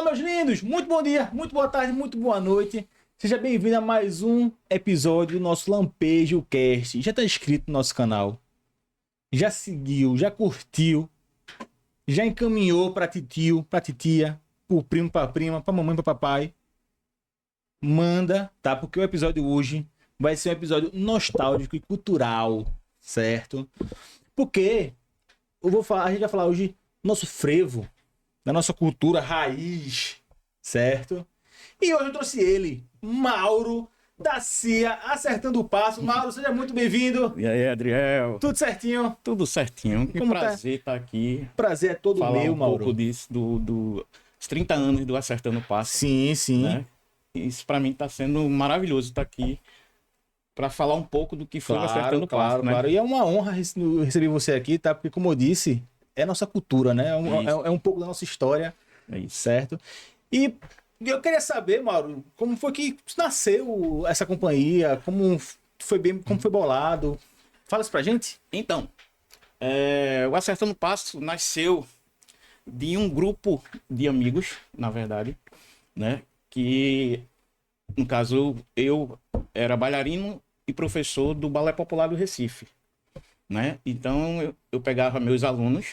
meus lindos! Muito bom dia, muito boa tarde, muito boa noite. Seja bem-vindo a mais um episódio do nosso Lampejo Cast. Já está inscrito no nosso canal? Já seguiu, já curtiu? Já encaminhou para titio, para titia, pro primo, para prima, para mamãe, para papai? Manda, tá? Porque o episódio hoje vai ser um episódio nostálgico e cultural, certo? Porque a gente vai falar hoje do nosso frevo, da nossa cultura raiz, certo? E hoje eu trouxe ele, Mauro da CIA, acertando o passo. Mauro, seja muito bem-vindo. E aí, Adriel? Tudo certinho? Tudo certinho. Que Como prazer estar aqui. Prazer é todo falar meu, um Mauro. pouco disso, dos 30 anos do Acertando o Passo. Sim, sim. Né? Isso pra mim tá sendo maravilhoso estar aqui para falar um pouco do que foi o Acertando o Passo. Né? Claro. E é uma honra receber você aqui, tá? Porque, como eu disse, é nossa cultura, né? É um pouco da nossa história, certo? E eu queria saber, Mauro, como foi que nasceu essa companhia? Como foi bolado? Fala isso pra gente. Então, o Acertando o Passo nasceu de um grupo de amigos, na verdade, né? Que, no caso, eu era bailarino e professor do Balé Popular do Recife, né? Então, eu pegava meus alunos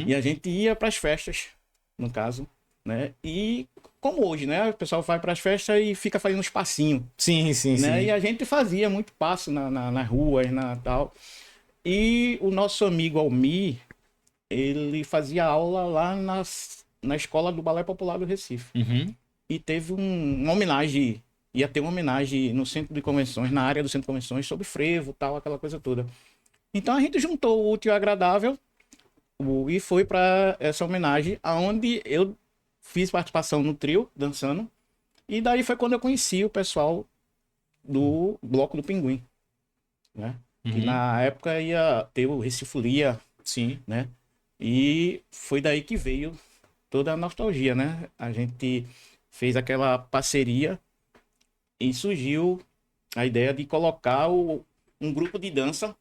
e a gente ia para as festas, no caso, né? E como hoje, né? O pessoal vai para as festas e fica fazendo um passinho. Sim. Né? E a gente fazia muito passo nas ruas, tal. E o nosso amigo Almir, ele fazia aula lá na escola do Balé Popular do Recife. E teve uma homenagem, ia ter uma homenagem no centro de convenções, na área do centro de convenções, sobre frevo, tal, aquela coisa toda. Então a gente juntou o útil e agradável e foi para essa homenagem, aonde eu fiz participação no trio, dançando. E daí foi quando eu conheci o pessoal do Bloco do Pinguim, né? Que na época ia ter o Recifolia, Sim. né? E foi daí que veio toda a nostalgia, né? A gente fez aquela parceria e surgiu a ideia de colocar um grupo de dança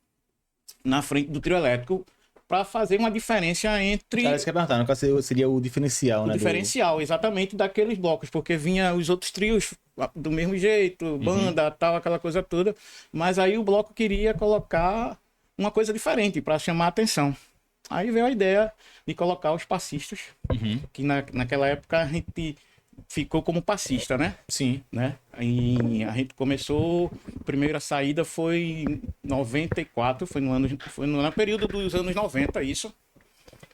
na frente do trio elétrico para fazer uma diferença entre... Isso que eu ia perguntar, no caso seria o diferencial, né? O diferencial, exatamente, daqueles blocos, porque vinha os outros trios do mesmo jeito, banda, tal, aquela coisa toda, mas aí o bloco queria colocar uma coisa diferente para chamar a atenção. Aí veio a ideia de colocar os passistas, que naquela época a gente ficou como passista, né? Sim. Né? E a gente começou, a primeira saída foi em 94, foi no período dos anos 90, isso,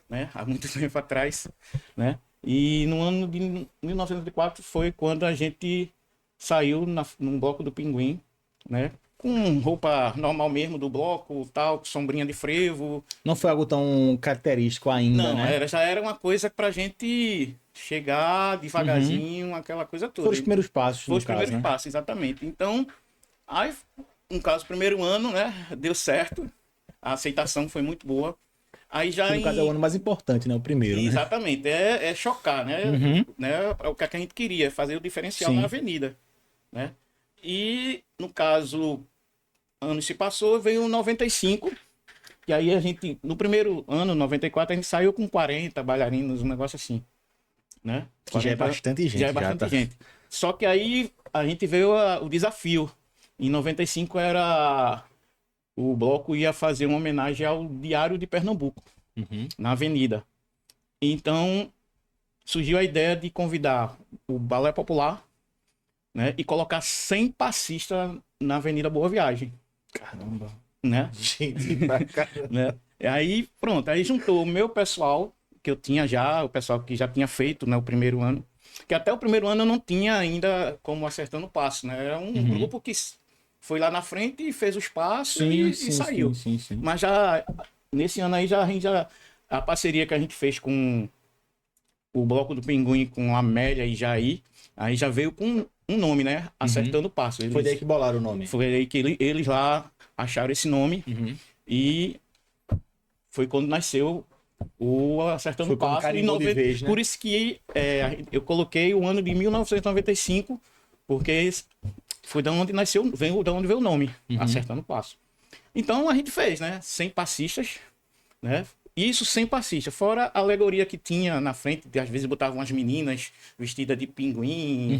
né? Há muito tempo atrás, né? E no ano de 1994 foi quando a gente saiu num bloco do Pinguim, né? Com roupa normal mesmo do bloco, tal, sombrinha de frevo. Não foi algo tão característico ainda, não, né? Já era uma coisa pra gente chegar devagarzinho, aquela coisa toda. Foram os primeiros passos, Foi os primeiros passos, exatamente. Então, aí, no caso, o primeiro ano, né, deu certo. A aceitação foi muito boa. Aí já no caso é o ano mais importante, né? O primeiro, né? Exatamente, é chocar, né? É o que a gente queria, fazer o diferencial na avenida, né? E, no caso, anos se passou, veio o 95, e aí a gente, no primeiro ano, 94, a gente saiu com 40 bailarinos, um negócio assim, né? Que já é bastante gente. Já é bastante gente. Só que aí a gente veio o desafio. Em 95 o bloco ia fazer uma homenagem ao Diário de Pernambuco, na avenida. Então, surgiu a ideia de convidar o Balé Popular, né, e colocar 100 passistas na Avenida Boa Viagem. Caramba. Né? Gente, pra caramba. Né? Aí, pronto, aí juntou o meu pessoal, que eu tinha já, o pessoal que já tinha feito, né, o primeiro ano, que até o primeiro ano eu não tinha ainda como Acertando o Passo, né? Era um grupo que foi lá na frente e fez os passos e saiu. Sim. Mas já, nesse ano aí, a parceria que a gente fez com o Bloco do Pinguim, com a Amélia e Jair, aí já veio com um nome, né? Acertando o Passo. Foi daí que bolaram o nome. Foi daí que eles lá acharam esse nome e foi quando nasceu o Acertando o Passo. Em 90, vez, né? Por isso que eu coloquei o ano de 1995, porque foi da onde nasceu, da onde veio o nome, Acertando o Passo. Então a gente fez, né? 100 passistas, né? Isso sem passista. Fora a alegoria que tinha na frente, que às vezes botavam umas meninas vestidas de pinguim,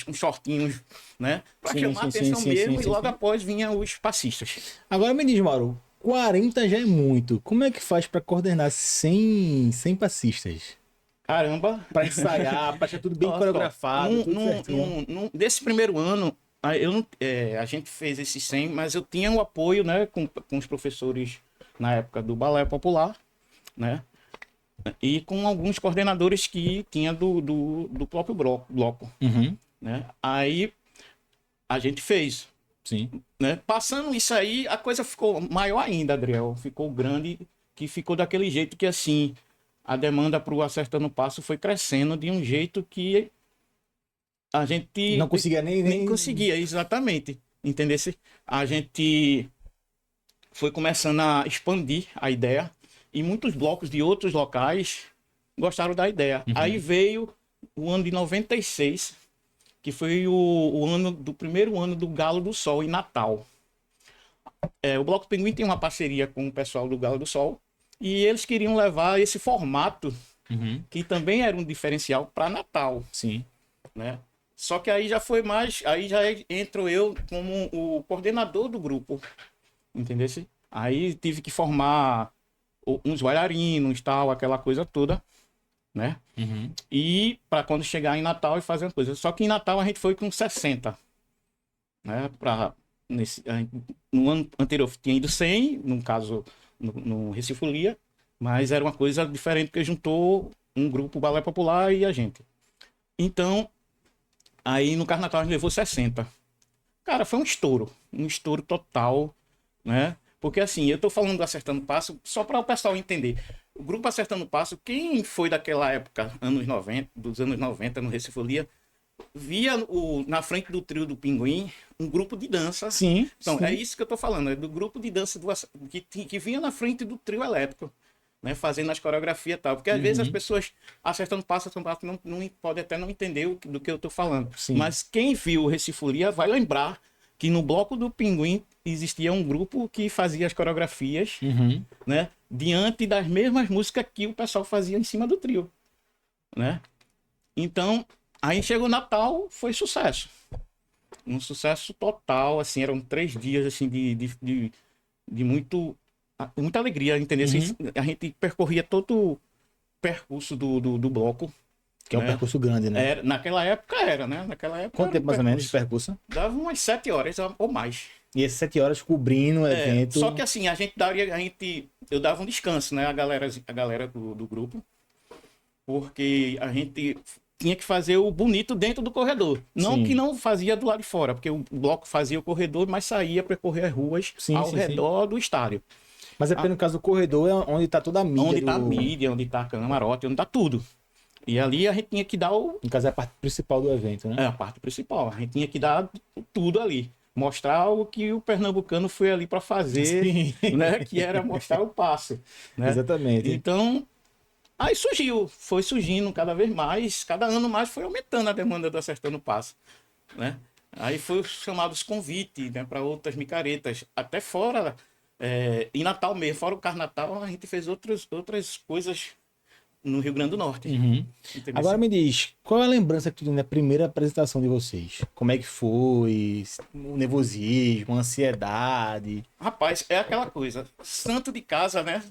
uns shortinhos, né? Pra Sim, chamar a sim, atenção sim, mesmo, sim, e logo sim. após vinham os passistas. Agora me diz, Mauro, 40 já é muito. Como é que faz pra coordenar sem passistas? Caramba! Pra ensaiar, pra deixar tudo bem Olha só, coreografado, tudo certinho. desse primeiro ano, eu não, a gente fez esse 100, mas eu tinha o apoio, né, com os professores na época do Balé Popular, né, e com alguns coordenadores que tinha do próprio bloco, Uhum, né. Aí a gente fez, sim. né. Passando isso aí, a coisa ficou maior ainda, Adriel, ficou grande, que ficou daquele jeito que, assim, a demanda para o Acertando o Passo foi crescendo de um jeito que a gente Não conseguia nem nem... conseguia, exatamente. Entendesse? A gente foi começando a expandir a ideia e muitos blocos de outros locais gostaram da ideia. Aí Uhum. veio o ano de 96, que foi o ano do primeiro ano do Galo do Sol em Natal. O Bloco Pinguim tem uma parceria com o pessoal do Galo do Sol e eles queriam levar esse formato, Uhum. que também era um diferencial, para Natal, Sim. né? Só que aí já foi mais, aí já entro eu como o coordenador do grupo, entendeu? Aí tive que formar uns bailarinos, tal, aquela coisa toda, né? Uhum. E para quando chegar em Natal e fazer uma coisa. Só que em Natal a gente foi com 60, né? No ano anterior tinha ido 100, no caso no Recife Folia, mas era uma coisa diferente porque juntou um grupo Balé Popular e a gente. Então, aí no Carnaval a gente levou 60. Cara, foi um estouro total, né? Porque assim, eu tô falando do Acertando Passo só para o pessoal entender. O grupo Acertando Passo, quem foi daquela época, anos 90, dos anos 90 no Recife Folia, via na frente do trio do Pinguim um grupo de dança. Sim, Então, é sim. isso que eu tô falando, é do grupo de dança que vinha na frente do trio elétrico, né, fazendo as coreografias e tal. Porque às vezes as Uhum. pessoas acertando passo, não pode até não entender do que eu tô falando. Sim. Mas quem viu o Recifolia vai lembrar que no bloco do Pinguim existia um grupo que fazia as coreografias, Uhum. né, diante das mesmas músicas que o pessoal fazia em cima do trio, né? Então, aí chegou o Natal, foi sucesso. Um sucesso total, assim, eram 3 dias, assim, de muita alegria, entendeu? Assim, Uhum. a gente percorria todo o percurso do bloco, Que é um né? percurso grande, né? Naquela época era, né? Naquela época Quanto era um tempo mais ou menos de percurso. percurso? Dava umas 7 horas ou mais. E essas 7 horas cobrindo o Só evento. que assim, eu dava um descanso, né? A galera do grupo, porque a gente tinha que fazer o bonito dentro do corredor. Não que Sim. não fazia do lado de fora, porque o bloco fazia o corredor, mas saía para percorrer as ruas Sim, ao sim, sim. redor do estádio. Mas é porque no caso do corredor é onde tá toda a mídia Onde tá a do. mídia, onde tá a camarote, onde tá tudo. E ali a gente tinha que dar No caso é a parte principal do evento, né? a parte principal. A gente tinha que dar tudo ali. Mostrar o que o pernambucano foi ali para fazer, Sim. né? Que era mostrar o passo, né? Exatamente. Então, aí foi surgindo cada vez mais, cada ano mais foi aumentando a demanda do Acertando o Passo, né? Aí foi chamados convites, né, para outras micaretas, até fora, em Natal mesmo, fora o Carnatal, a gente fez outras coisas no Rio Grande do Norte. Uhum. Entendeu? Agora me diz, qual é a lembrança que tu tem da primeira apresentação de vocês? Como é que foi? O nervosismo, a ansiedade? Rapaz, é aquela coisa, santo de casa, né?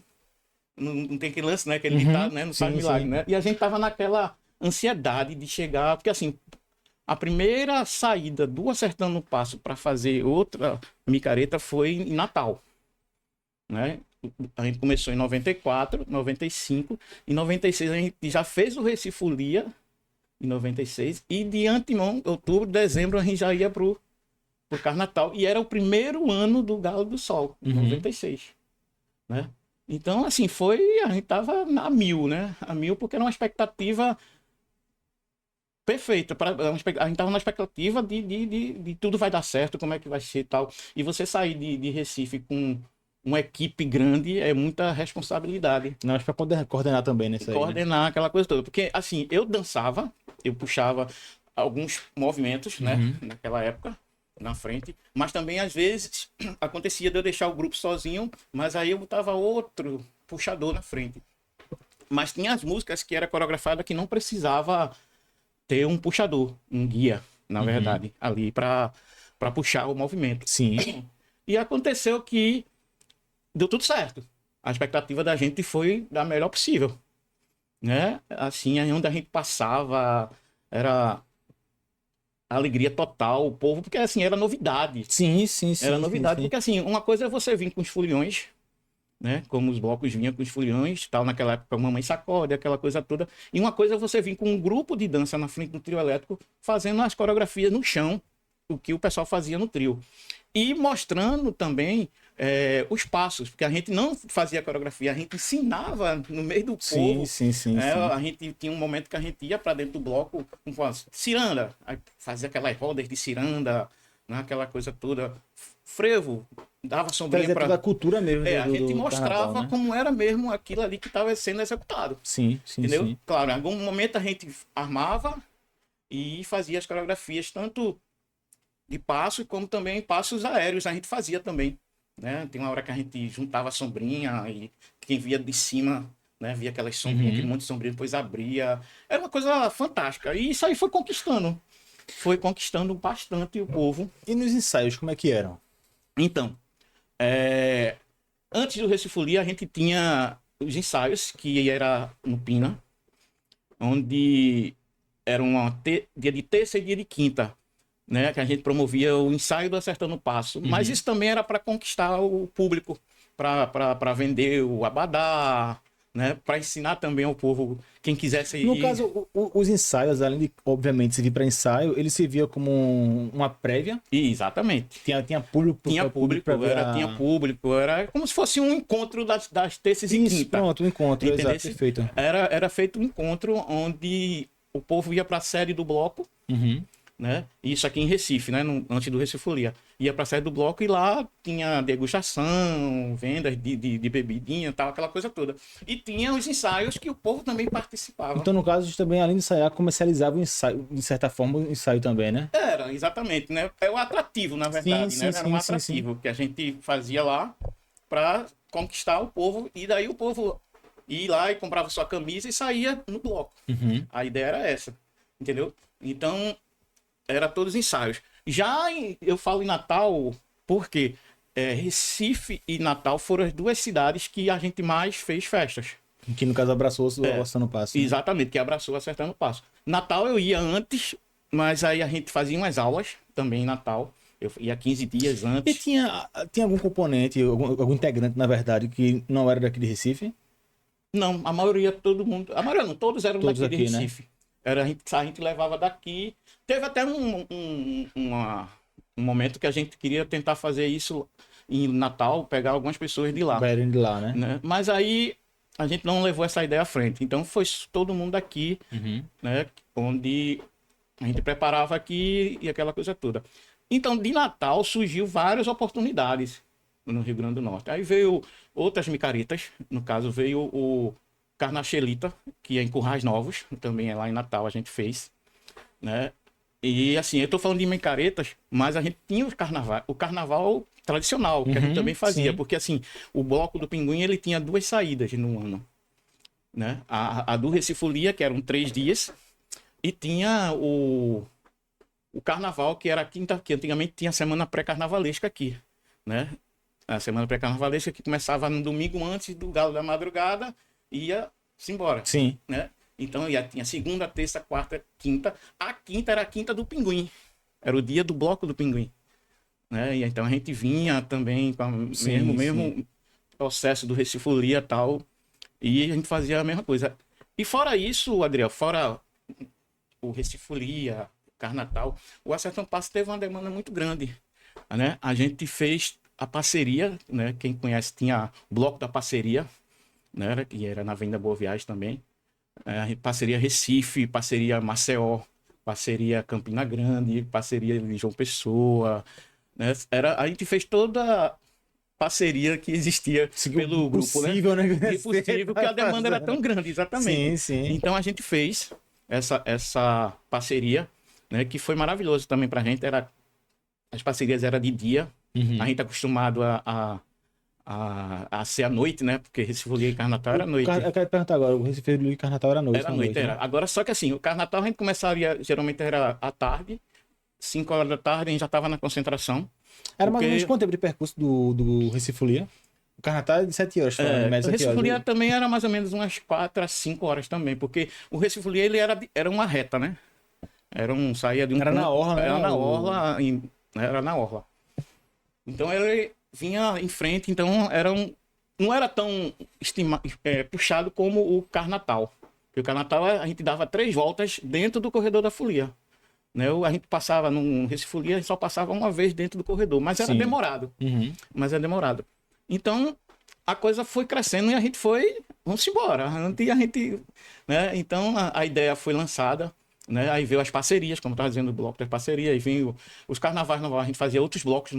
Não tem aquele lance, né? Aquele Uhum. ditado, né? Não faz Sim, milagre, sim. né? E a gente tava naquela ansiedade de chegar, porque assim, a primeira saída do Acertando o Passo para fazer outra micareta foi em Natal, né? A gente começou em 94, 95, em 96 a gente já fez o Recife Folia, em 96, e de antemão, outubro, dezembro, a gente já ia pro Carnatal, e era o primeiro ano do Galo do Sol, em Uhum. 96, né? Então, assim, a gente tava a mil, né? A mil, porque era uma expectativa perfeita. A gente tava na expectativa de tudo vai dar certo, como é que vai ser e tal. E você sair de Recife com uma equipe grande é muita responsabilidade. Não, mas pra poder coordenar também E nessa aí, né? coordenar aquela coisa toda. Porque, assim, eu dançava, eu puxava alguns movimentos, né? Uhum. Naquela época, na frente. Mas também, às vezes, acontecia de eu deixar o grupo sozinho, mas aí eu botava outro puxador na frente. Mas tinha as músicas que era coreografada que não precisava ter um puxador, um guia, na verdade, ali para puxar o movimento. Sim. E aconteceu que deu tudo certo. A expectativa da gente foi da melhor possível, né? Assim, aí onde a gente passava era alegria total, o povo, porque assim, era novidade. Sim, sim, Era sim, novidade, sim. porque assim, uma coisa é você vir com os foliões, né? Como os blocos vinham com os foliões, tal, naquela época, Mamãe Sacode, aquela coisa toda. E uma coisa é você vir com um grupo de dança na frente do trio elétrico, fazendo as coreografias no chão, o que o pessoal fazia no trio. E mostrando também os passos, porque a gente não fazia coreografia, a gente ensinava no meio do Sim, povo. sim, sim, sim. A gente tinha um momento que a gente ia para dentro do bloco com ciranda, aí fazia aquelas rodas de ciranda, né, aquela coisa toda. Frevo, dava sombrinha Trazia toda para. a cultura mesmo A gente do mostrava carnaval, né? como era mesmo aquilo ali que estava sendo executado. Sim, sim, Entendeu? sim. Claro, em algum momento a gente armava e fazia as coreografias, tanto de passos como também passos aéreos, a gente fazia também. Né? Tem uma hora que a gente juntava a sombrinha e quem via de cima, né, via aquelas sombrinhas, aquele monte de sombrinha, depois abria. Era uma coisa fantástica. E isso aí foi conquistando. Foi conquistando bastante o povo. E nos ensaios, como é que eram? Então, antes do Recifolia, a gente tinha os ensaios, que era no Pina, onde era dia de terça e dia de quinta, né? Que a gente promovia o ensaio do Acertando o Passo. Mas isso também era para conquistar o público, para vender o abadá, né? Para ensinar também ao povo, quem quisesse ir. No caso, os ensaios, além de, obviamente, servir para ensaio, ele servia como uma prévia. Exatamente. Tinha público. Tinha público, pra ver tinha público, era como se fosse um encontro das terças e Isso, quinta. pronto, um encontro, exato, perfeito. Era feito um encontro onde o povo ia para a sede do bloco, né? Isso aqui em Recife, né? Antes do Recifolia. Ia para a sede do bloco e lá tinha degustação, vendas de bebidinha, tal, aquela coisa toda. E tinha os ensaios que o povo também participava. Então, no caso, a gente também, além de ensaiar, comercializava o ensaio, de certa forma, o ensaio também, né? Era, exatamente, né? É o atrativo, na verdade, né? Era um atrativo que a gente fazia lá para conquistar o povo, e daí o povo ia lá e comprava sua camisa e saía no bloco. A ideia era essa, entendeu? Então, era todos ensaios. Eu falo em Natal porque Recife e Natal foram as duas cidades que a gente mais fez festas. Que, no caso, abraçou o Acertando o Passo. Né? Exatamente, que abraçou o Acertando o Passo. Natal eu ia antes, mas aí a gente fazia umas aulas também em Natal. Eu ia 15 dias E antes. tinha algum componente, algum integrante, na verdade, que não era daqui de Recife? Não, a maioria, todo mundo. A maioria não, todos eram Todos daqui aqui, de né? Recife. A gente levava daqui. Teve até um momento que a gente queria tentar fazer isso em Natal, pegar algumas pessoas de lá. Galera de lá, né? Né? Mas aí a gente não levou essa ideia à frente. Então foi todo mundo aqui, né? Onde a gente preparava aqui e aquela coisa toda. Então, de Natal surgiu várias oportunidades no Rio Grande do Norte. Aí veio outras micaretas, no caso veio o Carnachelita, que é em Currais Novos, também é lá em Natal, a gente fez, né? E assim, eu tô falando de micaretas, mas a gente tinha o carnaval tradicional, que a gente também fazia, sim. porque assim, o Bloco do Pinguim, ele tinha 2 saídas no ano, né? A do Recifolia, que eram 3 dias, e tinha o carnaval, que era a quinta, que antigamente tinha a semana pré-carnavalesca aqui, né? A semana pré-carnavalesca que começava no domingo antes do Galo da Madrugada, ia-se embora. Sim. Né? Então tinha segunda, terça, quarta, quinta. A quinta era a quinta do Pinguim. Era o dia do Bloco do Pinguim. Né? E então a gente vinha também com o mesmo processo do Recifolia e tal. E a gente fazia a mesma coisa. E fora isso, Adriel, fora o Recifolia, o Carnatal, o Acertando Passo teve uma demanda muito grande. Né? A gente fez a parceria, né? Quem conhece tinha o Bloco da Parceria, né? Que era na Avenida Boa Viagem também. Parceria Recife, parceria Maceió, parceria Campina Grande, parceria de João Pessoa. Né? A gente fez toda a parceria que existia pelo grupo. Possível, né? Impossível, porque a demanda era tão grande, exatamente. Sim. Então a gente fez essa parceria, né? Que foi maravilhoso também pra gente. As parcerias eram de dia. A gente acostumado a a ser à noite, né? Porque Recife Folia e Carnatal era à noite. Eu quero perguntar agora, o Recife Folia e Carnatal era à noite? Era à noite, era. Né? Agora, só que assim, o Carnatal a gente começaria, geralmente era à tarde, 5 horas da tarde, a gente já estava na concentração. Era mais ou menos Porque quanto tempo de percurso do Recife Folia? O Carnatal é de 7 horas, o média de 7 Recife Folia horas. também era mais ou menos umas 4 a 5 horas também, porque o Recife Folia ele era uma reta, né? Saía de um Era na orla, né? era na orla, era na orla. Então ele vinha em frente, então não era tão puxado como o Carnatal. Porque o Carnatal a gente dava 3 voltas dentro do corredor da folia. Né? A gente passava no Recife Folia, a gente só passava uma vez dentro do corredor, mas era Sim. demorado. Uhum. Mas era demorado. Então a coisa foi crescendo e a gente foi, vamos embora. Né? Então a ideia foi lançada. Né? Aí veio as parcerias, como eu estava dizendo, o bloco das parcerias, aí veio os carnavais, a gente fazia outros blocos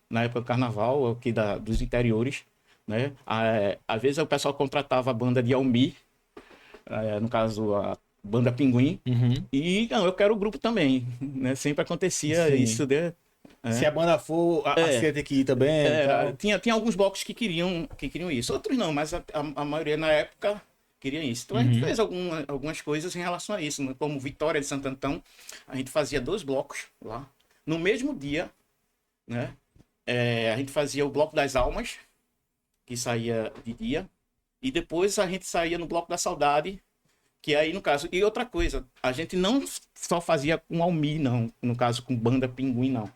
na época do carnaval, aqui dos interiores, né? Às vezes o pessoal contratava a banda de Almi, no caso a banda Pinguim, e não, eu quero o grupo também, né? Sempre acontecia Sim. isso, né? Se a banda for, a Cia tem que ir também. Tinha alguns blocos que queriam isso, outros não, mas a maioria na época queria isso. Então a gente fez algumas coisas em relação a isso, como Vitória de Santo Antão, a gente fazia 2 blocos lá. No mesmo dia, né? A gente fazia o Bloco das Almas, que saía de dia, e depois a gente saía no Bloco da Saudade, que aí no caso... E outra coisa, a gente não só fazia com Almi, não, no caso com banda Pinguim, não.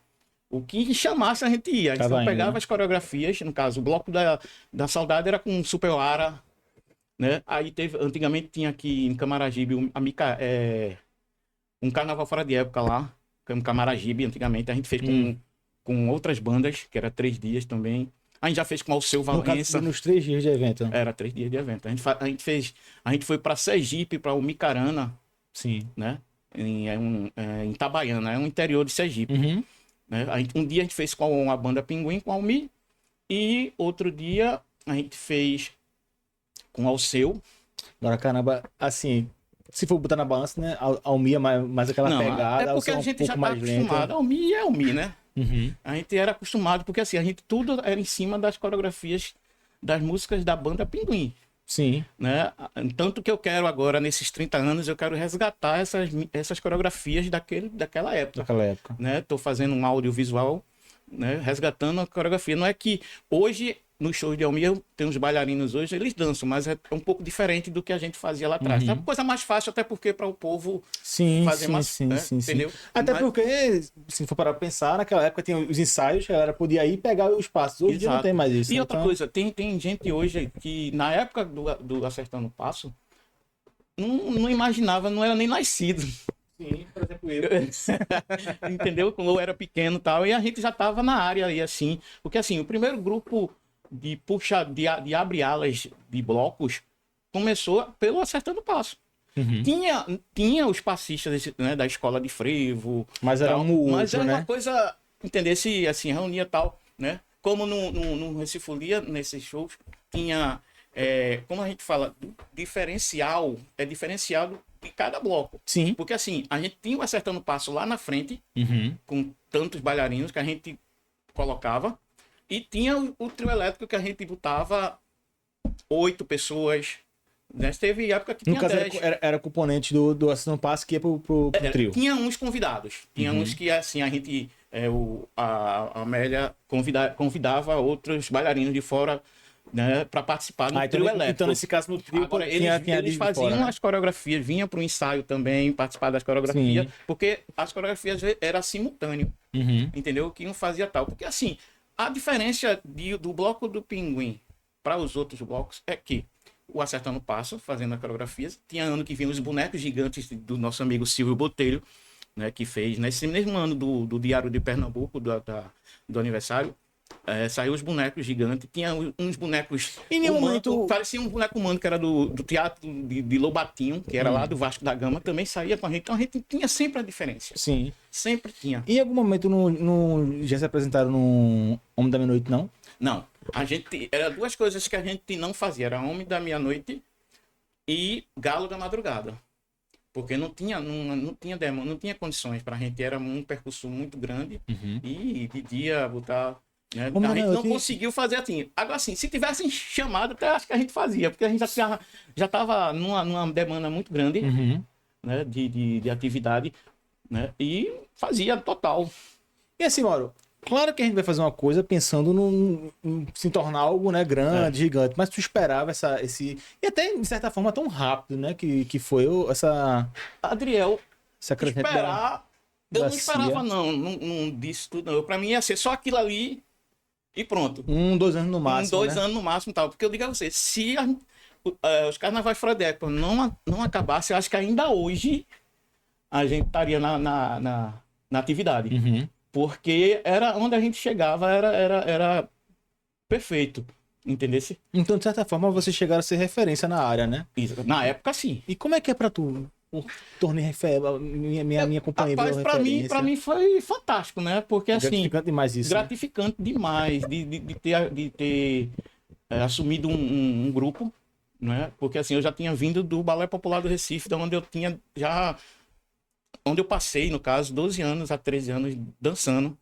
O que chamasse a gente ia. A gente só pegava as coreografias, no caso, o Bloco da Saudade era com Superara, né? Aí antigamente tinha aqui em Camaragibe um carnaval fora de época lá, em Camaragibe, antigamente. A gente fez com outras bandas, que era 3 dias também. A gente já fez com Alceu Valença. Nos 3 dias de evento. Era 3 dias de evento. A gente foi para Sergipe, para o Micarana. Sim. Né? Em Itabaiana, é um interior de Sergipe. Né? Um dia a gente fez com a banda Pinguim, com a Almi. E outro dia a gente fez com Alceu. Agora, caramba, assim, se for botar na balança, né? A Almi é mais aquela pegada. É porque a gente já tá acostumado. Almi é Almi, né? A gente era acostumado, porque assim, tudo era em cima das coreografias das músicas da banda Pinguim. Sim. Né? Tanto que eu quero agora, nesses 30 anos, eu quero resgatar essas coreografias daquela época. Né? Tô fazendo um audiovisual, né? Resgatando a coreografia. Não é que hoje, nos shows de Almi, tem uns bailarinos hoje, eles dançam, mas é um pouco diferente do que a gente fazia lá atrás. É uma coisa mais fácil, até porque para o povo fazer mais... Sim, entendeu? Até porque, se for para pensar, naquela época tinha os ensaios, a galera podia ir pegar os passos. Hoje em dia não tem mais isso. E outra coisa, tem gente hoje que, na época do Acertando o Passo, não imaginava, não era nem nascido. Sim, por exemplo, eu. Entendeu? Quando eu era pequeno e tal, e a gente já estava na área aí, assim. Porque, assim, o primeiro grupo de abrir alas de blocos começou pelo Acertando o Passo. Tinha os passistas, né, da escola de frevo. Mas era mas era uma coisa, entender se assim, reunia tal, né? Como no Recife Folia, nesses shows, tinha, como a gente fala, diferencial de cada bloco. Sim. Porque assim, a gente tinha o Acertando o Passo lá na frente, com tantos bailarinos que a gente colocava, e tinha o trio elétrico que a gente botava 8 pessoas. Né? Teve época que tinha 10. Era componente do Acertando o Passo que ia pro trio. Tinha uns convidados. Tinha uns que, assim, a gente... a Amélia convidava outros bailarinos de fora, né, para participar do trio elétrico. Então, nesse caso, no trio, agora, eles faziam fora, né? As coreografias, vinham para o ensaio também, participar das coreografias, porque as coreografias eram simultâneo, entendeu? Que não fazia tal. Porque, assim, a diferença do bloco do Pinguim para os outros blocos é que o Acertando o Passo, fazendo as coreografias, tinha ano que vinham os bonecos gigantes do nosso amigo Silvio Botelho, né, que fez, nesse mesmo ano do Diário de Pernambuco, do aniversário, saiu os bonecos gigantes, tinha uns bonecos humanos, parecia um boneco humano que era do teatro de Lobatinho, que era lá do Vasco da Gama, também saía com a gente, então a gente tinha sempre a diferença. Sim. Sempre tinha. E em algum momento já se apresentaram no Homem da Meia-Noite, não? Não. Era 2 coisas que a gente não fazia, era Homem da Meia-Noite e Galo da Madrugada. Porque não tinha demo, não tinha condições pra gente, era um percurso muito grande. E de dia botar Né? Como A gente não que- conseguiu fazer assim. Agora, assim, se tivessem chamado, até acho que a gente fazia, porque a gente já estava numa demanda muito grande, Uhum. né, de atividade, né, e fazia total. E assim, Mauro, claro que a gente vai fazer uma coisa pensando em se tornar algo, né, grande, gigante, mas tu esperava esse. E até, de certa forma, tão rápido, né? Que foi Adriel, essa crescente esperar, eu da não esperava CIA. não disso tudo, não. Pra mim ia ser só aquilo ali e pronto. 2 anos no máximo, Dois né? anos no máximo, tal. Porque eu digo a você, se os carnavais fora de época não acabasse, eu acho que ainda hoje a gente estaria na atividade. Uhum. Porque era onde a gente chegava, era perfeito. Entendesse? Então, de certa forma, vocês chegaram a ser referência na área, né? Isso. Na época, sim. E como é que é pra tu? Eu tornei minha companhia Rapaz, virou pra referência. mim foi fantástico, né? Porque É assim, gratificante demais isso, né? gratificante demais de ter assumido um grupo, né? Porque assim, eu já tinha vindo do Balé Popular do Recife, da onde eu tinha já, onde eu passei, no caso, 12 anos a 13 anos dançando,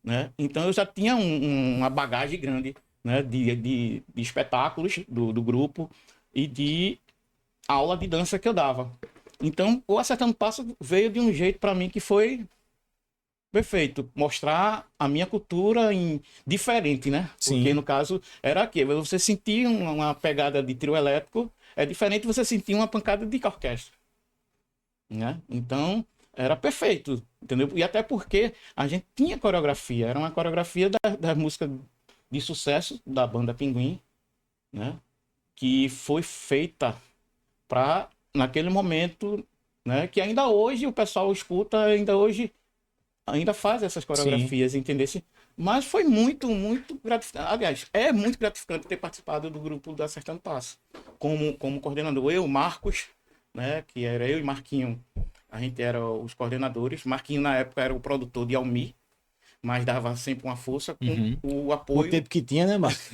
né? Então eu já tinha uma bagagem grande, né? De espetáculos do grupo e de aula de dança que eu dava. Então, o Acertando Passo veio de um jeito para mim que foi perfeito, mostrar a minha cultura diferente, né? Porque Sim. no caso era aqui, você sentir uma pegada de trio elétrico é diferente de você sentir uma pancada de orquestra, né? Então era perfeito, entendeu? E até porque a gente tinha coreografia, era uma coreografia da música de sucesso da banda Pinguim, né? Que foi feita para naquele momento, né? Que ainda hoje o pessoal escuta, ainda hoje ainda faz essas Sim. coreografias, entendesse? Mas foi muito, muito gratificante. Aliás, é muito gratificante ter participado do grupo do Acertando Passo. Como coordenador, eu, Marcos, né? Que era eu e Marquinho. A gente era os coordenadores. Marquinho, na época, era o produtor de Almi, mas dava sempre uma força com Uhum. o O apoio, tempo que tinha, né, Marcos?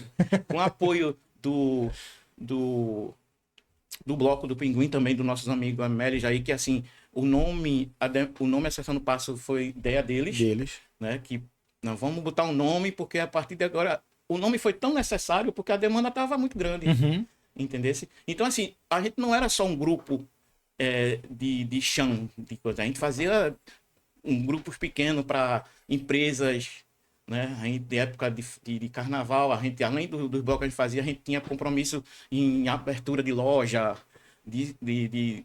com o apoio do, do bloco do Pinguim, também dos nossos amigos Amélia e Jair, que assim, o nome Acertando Passo foi ideia deles, Deles. né? Que nós vamos botar um nome, porque a partir de agora o nome foi tão necessário porque a demanda estava muito grande, Uhum. entendesse? Então, assim, a gente não era só um grupo de chão, de coisa. A gente fazia grupos pequenos para empresas, né? A gente, de época de carnaval, a gente, além dos blocos que a gente fazia, a gente tinha compromisso em abertura de loja, de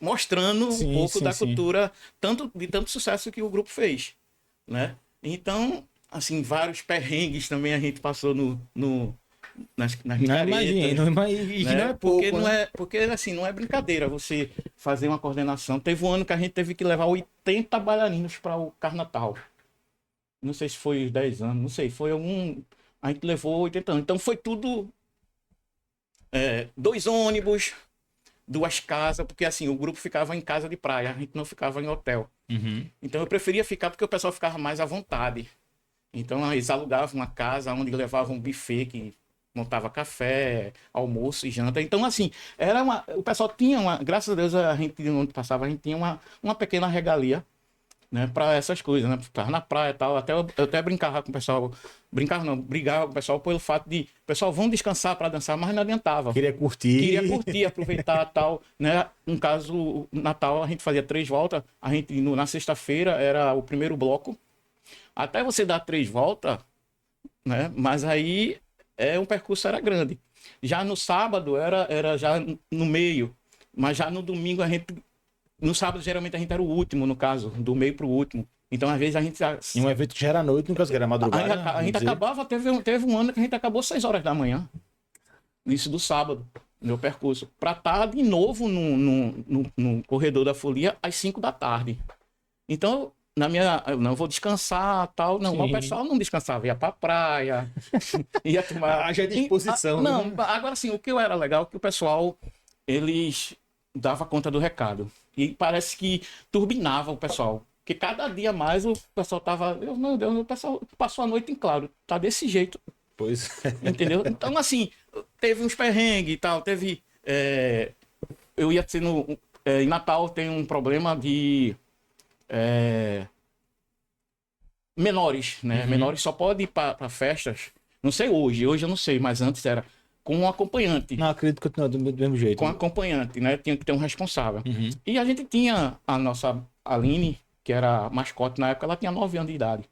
mostrando um Sim, pouco sim, da sim. cultura, tanto sucesso que o grupo fez, né? Então, assim, vários perrengues também a gente passou nas Não micaretas, imagino, e que não né? é pouco, né? Porque assim, não é brincadeira você fazer uma coordenação. Teve um ano que a gente teve que levar 80 bailarinos para o Carnatal. Não sei se foi os 10 anos, não sei, foi algum. A gente levou 80 anos. Então foi tudo 2 ônibus, 2 casas, porque assim, o grupo ficava em casa de praia, a gente não ficava em hotel. Uhum. Então eu preferia ficar porque o pessoal ficava mais à vontade. Então eles alugavam uma casa onde levavam um buffet que montava café, almoço e janta. Então, assim, o pessoal tinha graças a Deus, a gente, onde passava, a gente tinha uma pequena regalia, né, para essas coisas, né? Ficava na praia e tal. Eu até brincava com o pessoal, brincava não, brigava com o pessoal pelo fato de, pessoal, vão descansar para dançar, mas não adiantava. Queria Queria curtir. curtir, aproveitar tal, né? No caso, o Natal, a gente fazia 3 voltas, a gente, na sexta-feira, era o primeiro bloco. Até você dar 3 voltas, né? Mas aí o percurso era grande. Já no sábado era já no meio, mas já no domingo no sábado geralmente a gente era o último, no caso, do meio para o último. Então às vezes a gente Em um evento que já era à noite, no caso que era madrugada, a vamos gente dizer. acabava, teve um ano que a gente acabou 6 horas da manhã, isso do sábado, meu percurso, para estar de novo no corredor da folia às 5 da tarde. Então, eu não vou descansar, tal, não, mas o Sim. pessoal não descansava, ia pra praia, ia tomar. Haja disposição, Não, né? agora sim, o que era legal é que o pessoal, eles dava conta do recado. E parece que turbinava o pessoal. Porque cada dia mais o pessoal tava. Meu Deus, o pessoal passou a noite em claro. Tá desse jeito, Pois é. entendeu? Então, assim, teve uns perrengues e tal, teve. Eu ia ser em Natal tem um problema de. menores, né? Menores só podem ir para festas. Não sei hoje eu não sei, mas antes era com um acompanhante. Não, acredito que continua do mesmo jeito. Com acompanhante, né? Tinha que ter um responsável. Uhum. E a gente tinha a nossa Aline, que era mascote na época, ela tinha 9 anos de idade.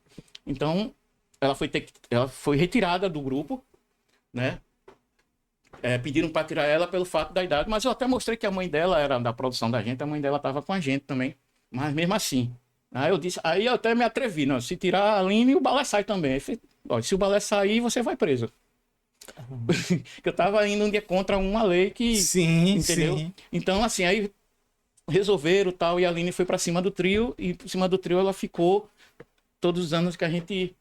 Então, ela foi retirada do grupo, né? Pediram para tirar ela pelo fato da idade, mas eu até mostrei que a mãe dela era da produção da gente, a mãe dela estava com a gente também, mas mesmo assim. Aí eu até me atrevi, não, se tirar a Aline, o balé sai também. Eu falei, ó, se o balé sair, você vai preso. Que eu tava indo um dia contra uma lei que... Sim, entendeu? sim. Então, assim, aí resolveram tal, e a Aline foi para cima do trio, e por cima do trio ela ficou todos os anos que a gente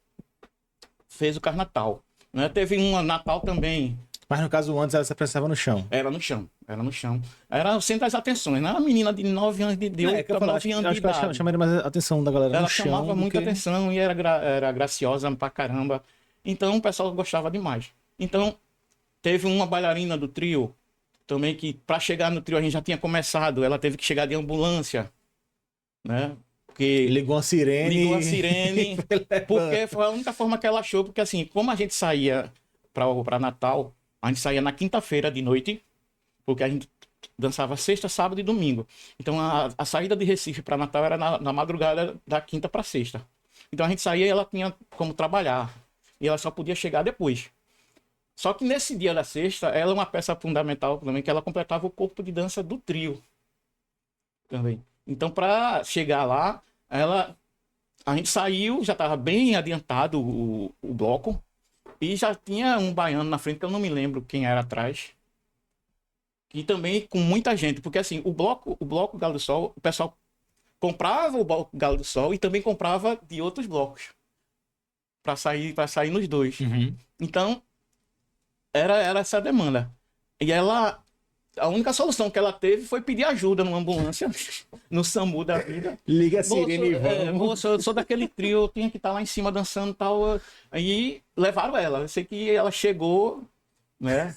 fez o Carnatal. Né? Teve um Natal também. Mas no caso, antes ela se apresentava no chão. Era no chão. Era o centro das atenções. Não era uma menina de 9 anos de idade. É que eu falo, acho que ela chamaria mais a atenção da galera Ela no chão. chamava muita atenção e era graciosa pra caramba. Então o pessoal gostava demais. Então teve uma bailarina do trio também que, pra chegar no trio, a gente já tinha começado. Ela teve que chegar de ambulância, né? Porque ligou uma sirene. Porque foi a única forma que ela achou. Porque assim, como a gente saía pra Natal, a gente saía na quinta-feira de noite, porque a gente dançava sexta, sábado e domingo. Então a saída de Recife para Natal era na madrugada da quinta para sexta. Então a gente saía e ela tinha como trabalhar. E ela só podia chegar depois. Só que nesse dia da sexta, ela é uma peça fundamental também, que ela completava o corpo de dança do trio. Também. Então, para chegar lá, a gente saiu, já estava bem adiantado o bloco. E já tinha um baiano na frente, que eu não me lembro quem era atrás. E também com muita gente, porque assim, o bloco Galo do Sol, o pessoal comprava o bloco Galo do Sol e também comprava de outros blocos. Para sair nos dois. Uhum. Então, era essa a demanda. E a única solução que ela teve foi pedir ajuda numa ambulância, no SAMU da vida. Liga a sirene e vamos. Eu sou daquele trio, eu tinha que estar lá em cima dançando e tal. Aí levaram ela. Eu sei que ela chegou, né?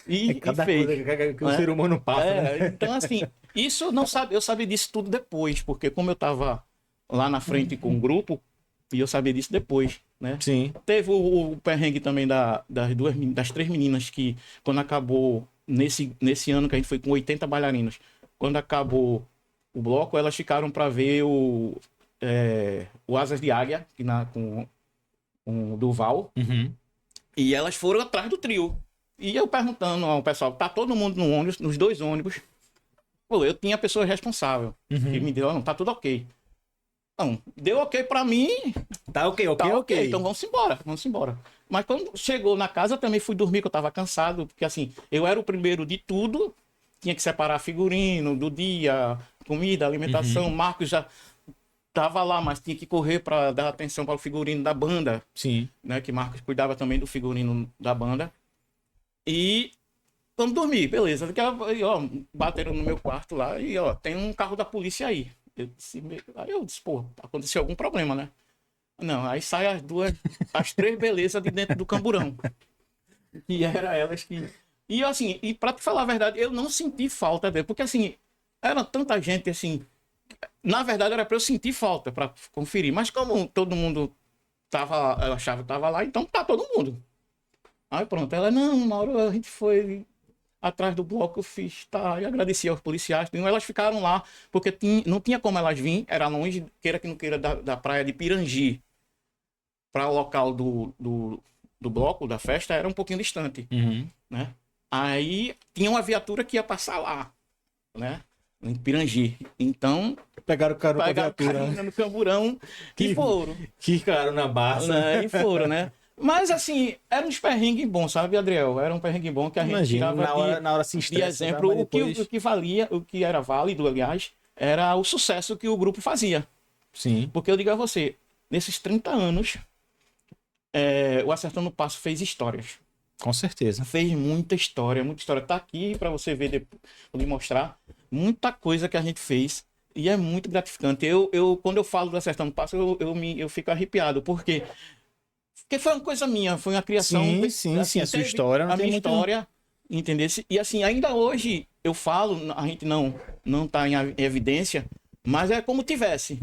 E cada fez. coisa que o ser humano passa, né? Então, assim, isso não sabe, eu sabia disso tudo depois, porque como eu tava lá na frente com o grupo, e eu sabia disso depois, né? Sim. Teve o perrengue também das 3 meninas que, quando acabou, nesse ano que a gente foi com 80 bailarinos, quando acabou o bloco, elas ficaram para ver o Asas de Águia, com o Duval, e elas foram atrás do trio. E eu perguntando ao pessoal, tá todo mundo no ônibus, nos 2 ônibus? Pô, eu tinha a pessoa responsável, que me deu, não, tá tudo ok. Não, deu ok pra mim. Tá ok. Então vamos embora. Mas quando chegou na casa, eu também fui dormir, que eu tava cansado, porque assim, eu era o primeiro de tudo, tinha que separar figurino do dia, comida, alimentação. Marcos já tava lá, mas tinha que correr para dar atenção para o figurino da banda. Sim. Né, que Marcos cuidava também do figurino da banda. E vamos dormir, beleza. Aí, ó, bateram no meu quarto lá e, ó, tem um carro da polícia aí. Aí eu disse, pô, aconteceu algum problema, né? Não, aí sai as 3 belezas de dentro do camburão. E era elas que... E assim, e pra te falar a verdade, eu não senti falta dele, porque assim, era tanta gente assim... Na verdade era pra eu sentir falta, pra conferir. Mas como todo mundo tava, eu achava que tava lá, então tá todo mundo. Aí pronto, ela, não, na hora a gente foi atrás do bloco, eu fiz, tá, e agradeci aos policiais, elas ficaram lá, porque não tinha como elas virem, era longe, queira que não queira, da praia de Pirangi para o local do bloco, da festa, era um pouquinho distante, né? Aí tinha uma viatura que ia passar lá, né? Em Pirangi. Então, pegaram carona no camburão e foram. Que caro na base. Né? E foram, né? Mas assim, era um perrengue bom, sabe, Adriel? Era um perrengue bom que a gente tirava na hora se estressa, de exemplo. tá? Depois... O que valia, o que era válido, aliás, era o sucesso que o grupo fazia. Sim. Porque eu digo a você, nesses 30 anos, o Acertando o Passo fez histórias. Com certeza. Fez muita história. Tá aqui para você ver, depois, vou lhe mostrar. Muita coisa que a gente fez. E é muito gratificante. Quando eu falo do Acertando o Passo, eu fico arrepiado, porque foi uma coisa minha, foi uma criação. Sim, a sua história. A minha história, entendeu? E assim, ainda hoje eu falo, a gente não tá em evidência, mas é como tivesse.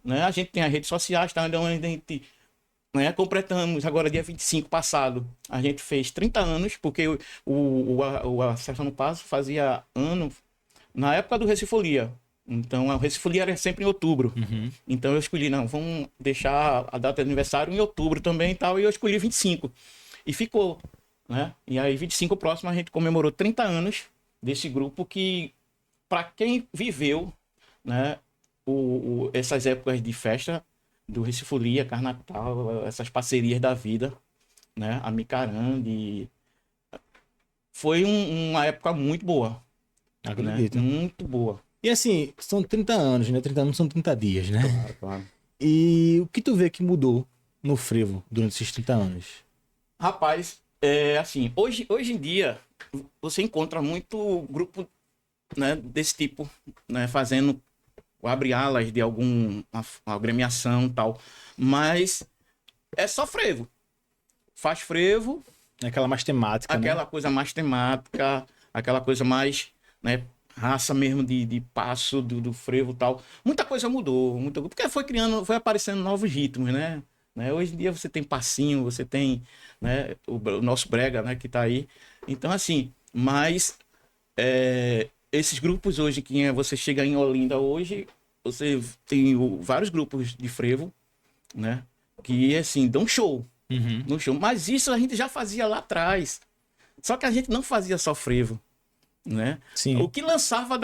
Né? A gente tem as redes sociais, tá? Onde a gente né, completamos agora dia 25 passado. A gente fez 30 anos, porque o Acertando Passo fazia ano na época do Recifolia. Então, o Recifolia era sempre em outubro. Uhum. Então, eu escolhi, não, vamos deixar a data de aniversário em outubro também e tal. E eu escolhi 25. E ficou, né? E aí, 25 próximo, a gente comemorou 30 anos desse grupo que, para quem viveu, né, essas épocas de festa do Recifolia, Carnatal, essas parcerias da vida, né? A Micarande. Foi uma época muito boa, né? Acredito. Muito boa. E assim, são 30 anos, né? 30 anos são 30 dias, né? Claro, claro. E o que tu vê que mudou no frevo durante esses 30 anos? Rapaz, assim, hoje em dia você encontra muito grupo, né, desse tipo, né, fazendo abre alas de alguma agremiação e tal, mas é só frevo. Faz frevo, Aquela mais temática, né? aquela coisa mais temática, aquela coisa mais, né, raça mesmo de passo do frevo e tal. Muita coisa mudou, porque foi aparecendo novos ritmos, né? Hoje em dia você tem passinho, você tem, né, o nosso brega, né, que tá aí. Então, assim, mas esses grupos hoje, que você chega em Olinda hoje, você tem vários grupos de frevo, né, que, assim, dão show. Uhum. No show. Mas isso a gente já fazia lá atrás. Só que a gente não fazia só frevo, né? Sim. O que lançava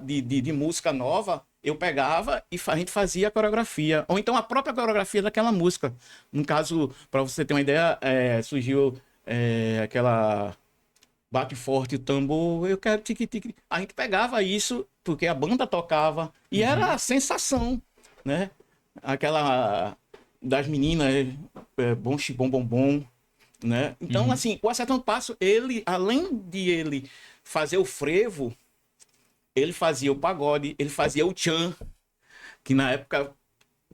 de música nova, eu pegava e a gente fazia a coreografia. Ou então a própria coreografia daquela música. No caso, para você ter uma ideia, surgiu aquela Bate Forte o Tambor, eu quero tique-tique. A gente pegava isso, porque a banda tocava, e era a sensação, né? Aquela das meninas, bom xibom bom bom, né? Então, assim, o Acertando Passo, ele, além de ele fazer o frevo, ele fazia o pagode, ele fazia o tchan, que na época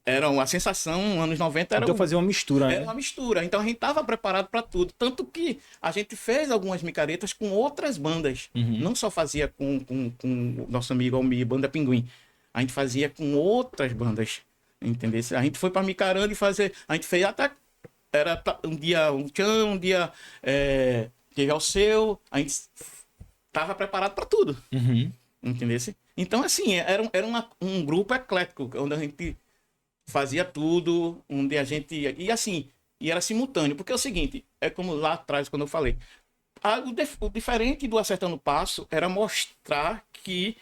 era uma sensação, anos 90 era Então fazia uma mistura, era né? uma mistura. Então a gente estava preparado para tudo. Tanto que a gente fez algumas micaretas com outras bandas. Uhum. Não só fazia com o nosso amigo Almir, Banda Pinguim. A gente fazia com outras bandas. Entendeu? A gente foi para Micaranda e fazer. A gente fez até. Era um dia um tchan, um dia teve ao seu. A gente estava preparado para tudo. Uhum. Entendeu? Então, assim, era um grupo eclético, onde a gente fazia tudo, onde a gente. E assim, e era simultâneo, porque é o seguinte, é como lá atrás, quando eu falei. O diferente do Acertando Passo era mostrar que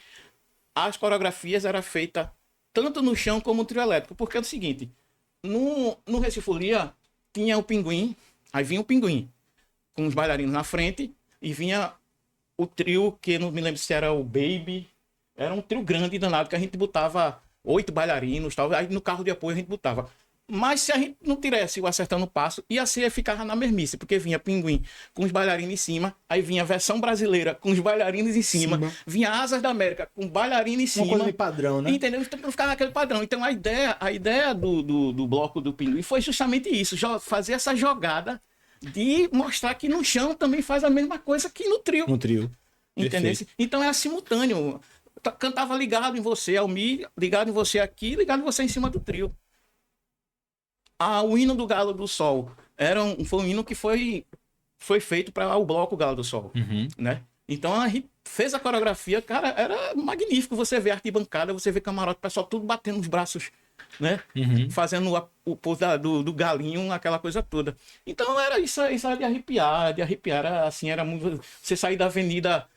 as coreografias eram feitas tanto no chão como no trio elétrico. Porque é o seguinte, no Recifolia tinha o pinguim, aí vinha o pinguim, com os bailarinos na frente, e vinha o trio, que não me lembro se era o Baby, era um trio grande danado, que a gente botava 8 bailarinos, tal, aí no carro de apoio a gente botava. Mas se a gente não tivesse o Acertando o Passo, ia ser, ficava na mesmice, porque vinha Pinguim com os bailarinos em cima, aí vinha a versão brasileira com os bailarinos em cima, vinha Asas da América com bailarino em cima. Uma coisa de padrão, né? Entendeu? Então não ficava naquele padrão. Então a ideia do bloco do Pinguim foi justamente isso, fazer essa jogada de mostrar que no chão também faz a mesma coisa que no trio. No trio. Entendeu? Perfeito. Então é simultâneo. Cantava ligado em você, Almir, ligado em você aqui, ligado em você em cima do trio. O hino do Galo do Sol foi um hino que foi feito para o bloco Galo do Sol, Uhum. né? Então a gente fez a coreografia, cara, era magnífico. Você vê a arquibancada, você vê camarote, o pessoal tudo batendo os braços, né? Uhum. Fazendo o pose do galinho, aquela coisa toda. Então era isso era de arrepiar, era assim, era muito. Você sair da avenida,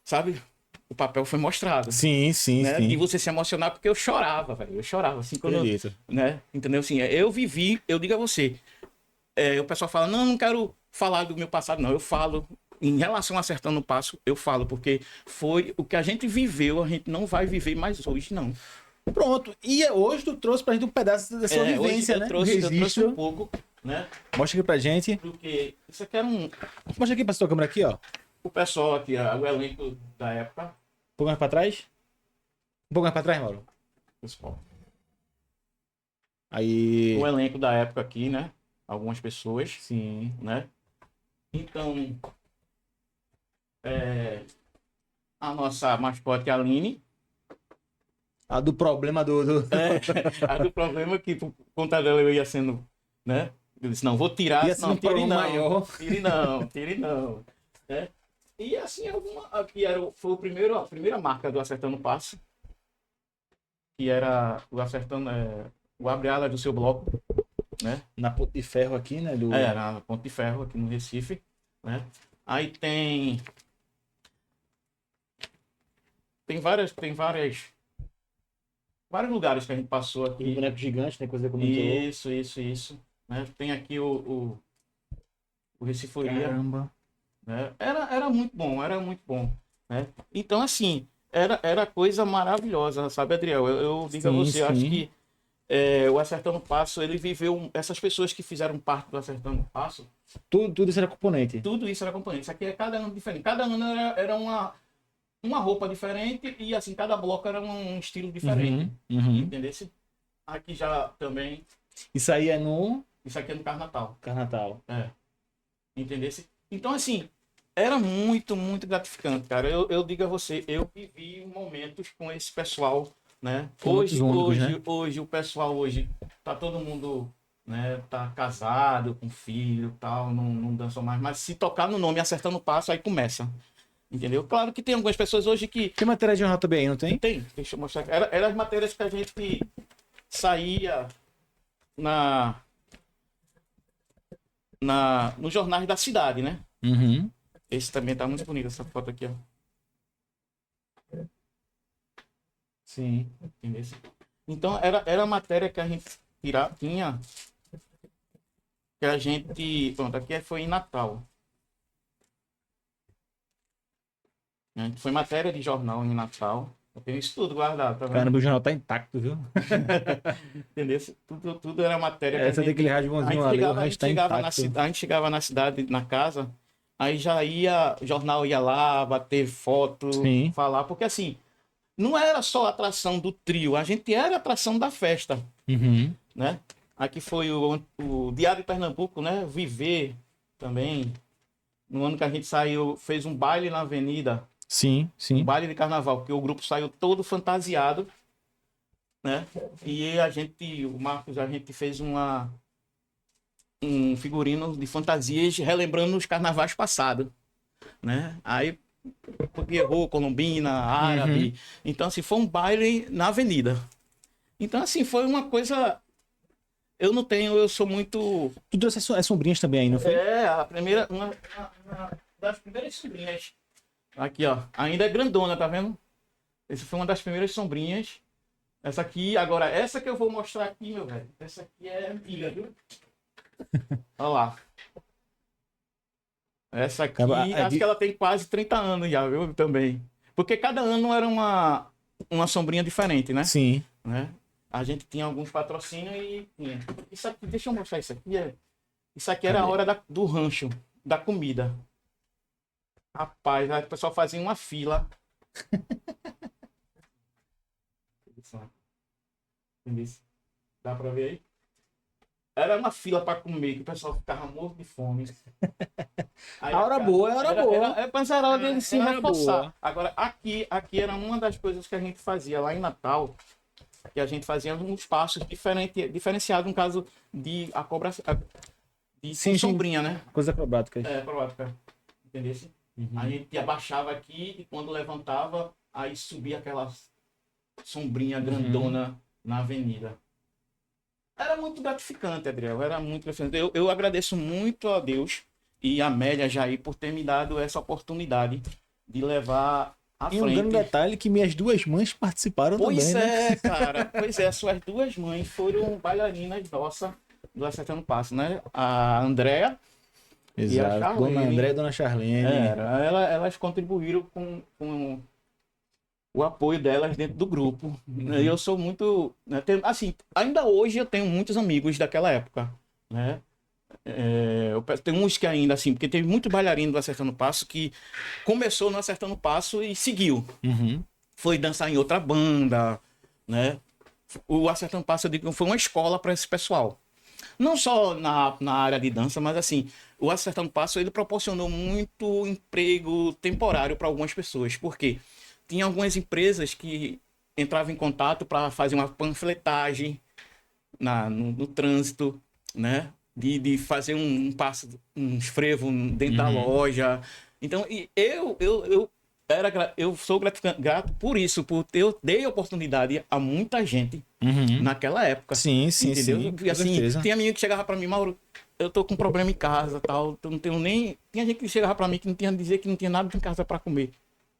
sabe? O papel foi mostrado. Sim, sim, Né? sim. E você se emocionar, porque eu chorava, velho. Eu chorava, assim, quando. Acredito. Né? Entendeu? Assim, eu vivi, eu digo a você. O pessoal fala, não quero falar do meu passado, não. Eu falo, em relação a Acertando o Passo, eu falo, porque foi o que a gente viveu, a gente não vai viver mais hoje, não. Pronto. E hoje tu trouxe pra gente um pedaço da sua vivência, hoje né? eu trouxe Registro. um pouco, né? Mostra aqui pra gente. Porque isso aqui era Mostra aqui pra sua câmera aqui, ó. o pessoal aqui, o elenco da época. Um pouco mais pra trás. Um pouco mais pra trás, Mauro. Pessoal. Aí. O elenco da época aqui, né? Algumas pessoas, Sim. né? Então, a nossa mascote Aline. A do problema do... A do problema que, por conta dela, eu ia sendo, né? Eu disse, não, vou tirar, E assim, não, um problema maior. tire não. Né? E assim, aqui foi a primeira marca do Acertando Passo, que era o Acertando, o abre ala do seu bloco, né? Na Ponte de Ferro aqui, né? Na Ponte de Ferro, aqui no Recife, né? Aí vários lugares que a gente passou O aqui. boneco gigante, né? Coisa que comentou. Isso. Né? Tem aqui o Reciforia. Caramba. Né? Era muito bom, né? Então, assim, era coisa maravilhosa, sabe, Adriel? Eu digo a você, eu acho que o Acertando Passo, ele viveu, essas pessoas que fizeram parte do Acertando Passo, Tudo isso era componente. tudo isso era componente. Isso aqui é cada ano diferente. Cada ano era uma roupa diferente e, assim, cada bloco era um estilo diferente. Entendeu? Aqui já também, Isso aí é no isso aqui é no Carnatal. Carnatal. Entendeu? Então, assim, era muito, muito gratificante, cara. Eu digo a você, eu vivi momentos com esse pessoal, né? Momentos únicos, né? Hoje, o pessoal hoje, tá todo mundo, né? Tá casado, com filho, tal, não dançam mais. Mas se tocar no nome, acertando o passo, aí começa. Entendeu? Claro que tem algumas pessoas hoje que... Tem matéria de jornal também aí, não tem? Tem, deixa eu mostrar aqui. Era as matérias que a gente saía nos jornais da cidade, né? Esse também tá muito bonito, essa foto aqui, ó. Sim. Entendeu? Então, era a matéria que a gente tinha, que a gente... Pronto, aqui foi em Natal. Foi matéria de jornal em Natal. Eu tenho isso tudo guardado, tá vendo? Caramba, o jornal tá intacto, viu? Entendeu? Tudo era matéria que Essa daquele rasgãozinho ali, o resto tá intacto. a gente chegava na cidade, na casa, aí já ia, o jornal ia lá, bater foto, Sim. falar, porque assim, não era só a atração do trio, a gente era a atração da festa, né? Aqui foi o Diário de Pernambuco, né? Viver também. No ano que a gente saiu, fez um baile na avenida. Sim. Um baile de carnaval, porque o grupo saiu todo fantasiado, né? E o Marcos, a gente fez um figurino de fantasias relembrando os carnavais passados, né? Aí, errou Colombina, Árabe. Então, assim, foi um baile na avenida. Então, assim, foi uma coisa... Eu sou muito... Tu trouxe as sombrinhas também aí, não foi? A primeira... Uma das primeiras sombrinhas. Aqui, ó. Ainda é grandona, tá vendo? Essa foi uma das primeiras sombrinhas. Essa aqui, agora, essa que eu vou mostrar aqui, meu velho. Essa aqui é antiga, viu? Olha lá. Essa aqui, acho que ela tem quase 30 anos já, viu? Também. Porque cada ano era uma sombrinha diferente, né? Sim. Né? A gente tinha alguns patrocínios e tinha. Isso aqui, deixa eu mostrar isso aqui. Isso aqui era a hora do rancho, da comida. Rapaz, aí o pessoal fazia uma fila. Dá pra ver aí? Era uma fila pra comer, que o pessoal ficava morto de fome. Aí, a hora boa, mas era hora de se reforçar. Boa. Agora, aqui era uma das coisas que a gente fazia lá em Natal, que a gente fazia uns passos diferenciados, no caso de a cobra de sombrinha, né? Coisa acrobática. Acrobática. Entendeu? A gente abaixava aqui e quando levantava, aí subia aquela sombrinha grandona na avenida. Era muito gratificante, Adriel. Era muito gratificante. Eu agradeço muito a Deus e a Amélia Jair por ter me dado essa oportunidade de levar à frente. E um grande detalhe que minhas duas mães participaram também, né? Cara. Pois é, suas duas mães foram bailarinas nossas do Acertando Passo, né? A Andréa e a Exato. Charlene. Dona André e Dona Charlene. Elas contribuíram com o apoio delas dentro do grupo. Eu sou muito... Né, assim, ainda hoje eu tenho muitos amigos daquela época, né? Tem uns que ainda, assim, porque teve muito bailarino do Acertando Passo que começou no Acertando Passo e seguiu. Foi dançar em outra banda, né? O Acertando Passo, eu digo, foi uma escola para esse pessoal. Não só na área de dança, mas assim, o Acertando Passo, ele proporcionou muito emprego temporário para algumas pessoas. Por quê? Tinha algumas empresas que entravam em contato para fazer uma panfletagem no trânsito, né? de fazer um passo, um frevo dentro da loja. Então, eu sou grato por isso, por eu dei oportunidade a muita gente naquela época. Sim, sim, entendeu? sim. E assim, tinha menino que chegava pra mim, Mauro, eu tô com um problema em casa, tal, eu não tenho nem... Tinha gente que chegava pra mim que não tinha dizer que não tinha nada em casa pra comer.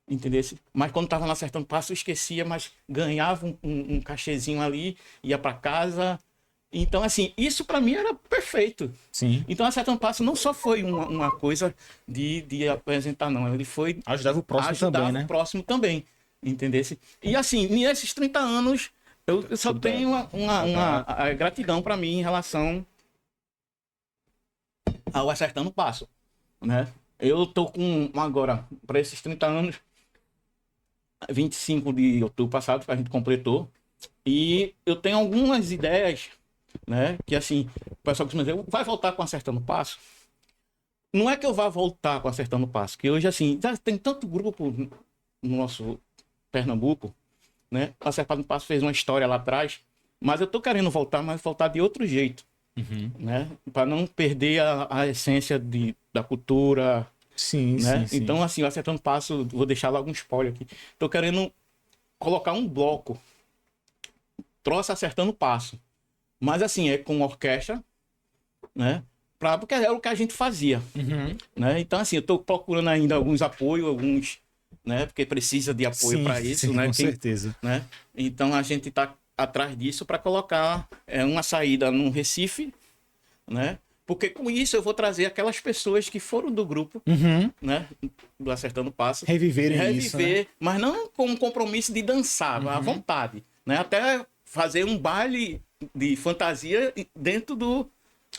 Entendeu? Mas quando tava no Acertando Passo, eu esquecia, mas ganhava um cachezinho ali, ia pra casa. Então, assim, isso pra mim era perfeito. Sim. Então, Acertando Passo não só foi uma coisa de apresentar, não. Ele foi... Ajudava o próximo também, né? o próximo também. Entendeu? E assim, nesses 30 anos, eu só tenho a gratidão pra mim em relação ao Acertando Passo, né? Eu tô com, agora, para esses 30 anos, 25 de outubro passado, que a gente completou, e eu tenho algumas ideias, né? Que assim, o pessoal costuma dizer, vai voltar com Acertando Passo? Não é que eu vá voltar com Acertando Passo, que hoje, assim, já tem tanto grupo no nosso Pernambuco, né? O Acertando Passo fez uma história lá atrás, mas eu tô querendo voltar, mas voltar de outro jeito, né? Para não perder a essência da cultura, Sim, né? sim, sim. Então, assim, o Acertando Passo, vou deixar logo um spoiler aqui. Tô querendo colocar um bloco, troça Acertando Passo. Mas, assim, é com orquestra, né? Porque era o que a gente fazia, né? Então, assim, eu tô procurando ainda alguns apoios, alguns, né? Porque precisa de apoio para isso, sim, né? com certeza. Né? Então, a gente tá atrás disso para colocar uma saída no Recife, né? Porque com isso eu vou trazer aquelas pessoas que foram do grupo, né? Do Acertando Passo. Reviverem isso, né? Mas não com um compromisso de dançar, à vontade, né? Até fazer um baile de fantasia dentro do...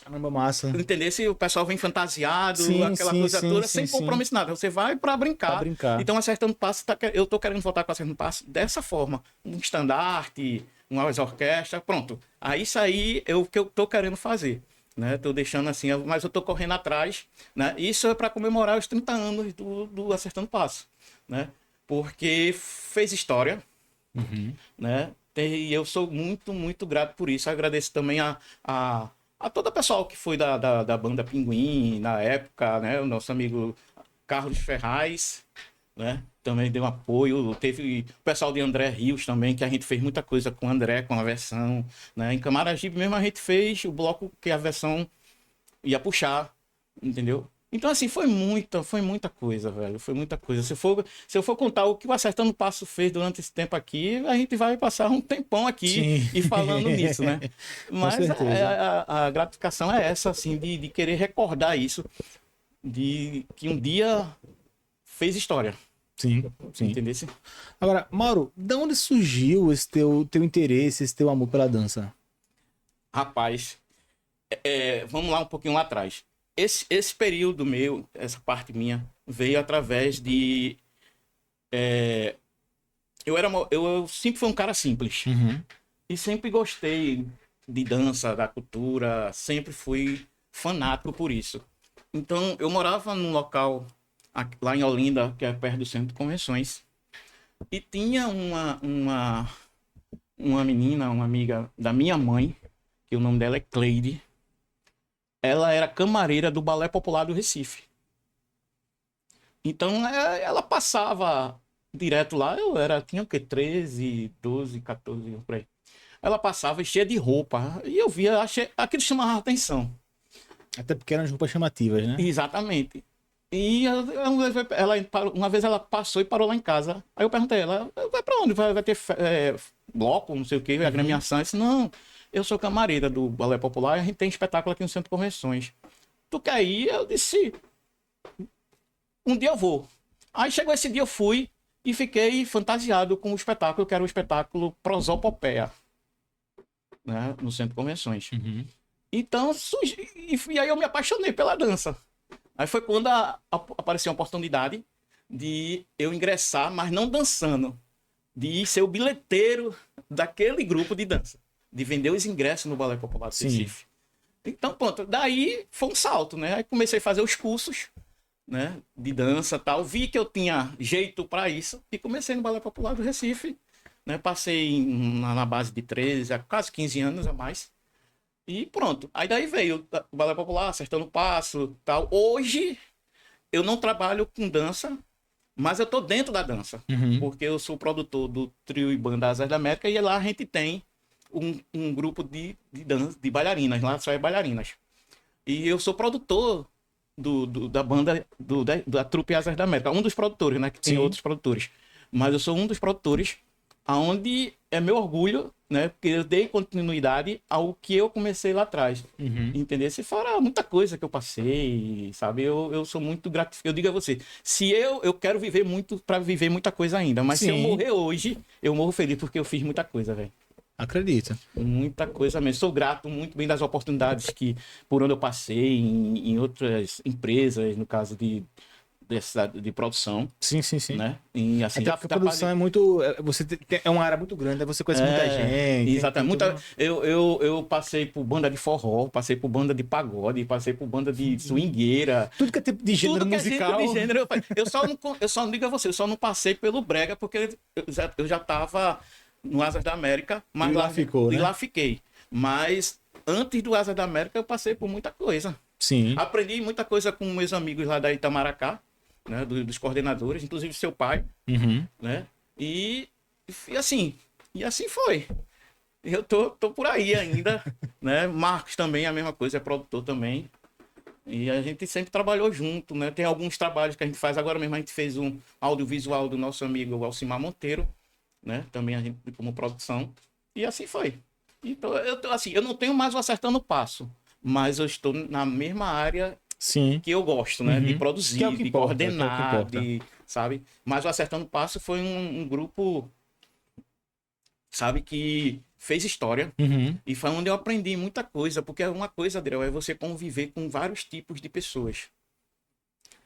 Caramba, massa. Entender se o pessoal vem fantasiado, Sim, aquela sim, coisa sim, toda, sim, sem compromisso nada. Você vai para brincar. Pra brincar. Então, Acertando Passo, eu tô querendo voltar com Acertando Passo dessa forma. Um estandarte, umas orquestras, pronto. Aí isso aí é o que eu tô querendo fazer. Né? Tô deixando assim, mas eu tô correndo atrás, né? Isso é para comemorar os 30 anos do Acertando Passo, né? Porque fez história, né? E eu sou muito, muito grato por isso. Agradeço também a todo o pessoal que foi da banda Pinguim na época, né? O nosso amigo Carlos Ferraz, né? Também deu apoio. Teve o pessoal de André Rios também, que a gente fez muita coisa com o André, com a versão, né? Em Camaragibe mesmo a gente fez o bloco que a versão ia puxar, entendeu? Então, assim, foi muita coisa, velho. Foi muita coisa. Se eu for contar o que o Acertando Passo fez durante esse tempo aqui, a gente vai passar um tempão aqui Sim. e falando nisso, né? Mas certeza. a gratificação é essa, assim, de querer recordar isso, de que um dia fez história. Sim, sim. Entendeu? Agora, Mauro, de onde surgiu esse teu interesse, esse teu amor pela dança? Rapaz, vamos lá um pouquinho lá atrás. Esse período meu, essa parte minha, veio através de... eu sempre fui um cara simples. E sempre gostei de dança, da cultura, sempre fui fanático por isso. Então, eu morava num local lá em Olinda, que é perto do Centro de Convenções, e tinha uma menina, uma amiga da minha mãe, que o nome dela é Cleide. Ela era camareira do Balé Popular do Recife. Então, ela passava direto lá, tinha o quê? 13, 12, 14, por aí. Ela passava cheia de roupa, e eu via, aquilo chamava a atenção. Até porque eram as roupas chamativas, né? Exatamente. E uma vez ela passou e parou lá em casa. Aí eu perguntei a ela, vai pra onde? Vai ter bloco, não sei o quê, agremiação? Eu disse, não, eu sou camareira do Balé Popular e a gente tem espetáculo aqui no Centro de Convenções. Tu quer ir? Eu disse, um dia eu vou. Aí chegou esse dia, eu fui e fiquei fantasiado com o espetáculo, que era o espetáculo Prosopopeia, né, no Centro de Convenções. Então, e aí eu me apaixonei pela dança. Aí foi quando apareceu a oportunidade de eu ingressar, mas não dançando, de ser o bilheteiro daquele grupo de dança, de vender os ingressos no Balé Popular do Recife. Então, pronto, daí foi um salto, né? Aí comecei a fazer os cursos, né, de dança e tal, vi que eu tinha jeito para isso e comecei no Balé Popular do Recife, né? Passei na base de 13 a quase 15 anos a mais, E pronto. Aí daí veio o Balé Popular, Acertando o Passo, tal. Hoje eu não trabalho com dança, mas eu tô dentro da dança. Uhum. Porque eu sou produtor do trio e banda Asas da América e lá a gente tem um grupo de dança, de bailarinas, lá só é bailarinas. E eu sou produtor da banda da trupe Asas da América. Um dos produtores, né? Que tem Sim. outros produtores. Mas eu sou um dos produtores, aonde é meu orgulho, né? Porque eu dei continuidade ao que eu comecei lá atrás. Uhum. Entendeu? Se fora muita coisa que eu passei, sabe? Eu sou muito gratificado. Eu digo a você, se eu quero viver muito para viver muita coisa ainda, mas se eu Sim. morrer hoje, eu morro feliz porque eu fiz muita coisa, velho. Acredito. Muita coisa mesmo. Sou grato muito bem das oportunidades que por onde eu passei em outras empresas, no caso de produção, Sim, sim, sim. né? E assim, Até porque a produção é muito. Você é uma área muito grande, aí você conhece muita gente. Exatamente. tem Muita, tudo- eu passei por banda de forró, passei por banda de pagode, passei por banda de swingueira. Tudo que é tipo de gênero Tudo que musical. é tipo de gênero. Eu só não digo a você, eu só não passei pelo brega porque eu já tava no Asas da América, mas E lá ficou, e né? lá fiquei. Mas antes do Asas da América eu passei por muita coisa. Sim. Aprendi muita coisa com meus amigos lá da Itamaracá, né, dos coordenadores, inclusive seu pai, Uhum. né? E, e assim, e assim foi. Eu tô por aí ainda, né? Marcos também, a mesma coisa, é produtor também. E a gente sempre trabalhou junto, né? Tem alguns trabalhos que a gente faz. Agora mesmo a gente fez um audiovisual do nosso amigo Alcimar Monteiro, né? Também a gente como produção. E assim foi. Então, assim, eu não tenho mais o Acertando o Passo, mas eu estou na mesma área Sim. que eu gosto, né? De Uhum. produzir, Que é o que de importa, que é o que coordenar, importa. sabe? Mas o Acertando o Passo foi um grupo, sabe, que fez história. Uhum. E foi onde eu aprendi muita coisa, porque uma coisa, Adriel, é você conviver com vários tipos de pessoas.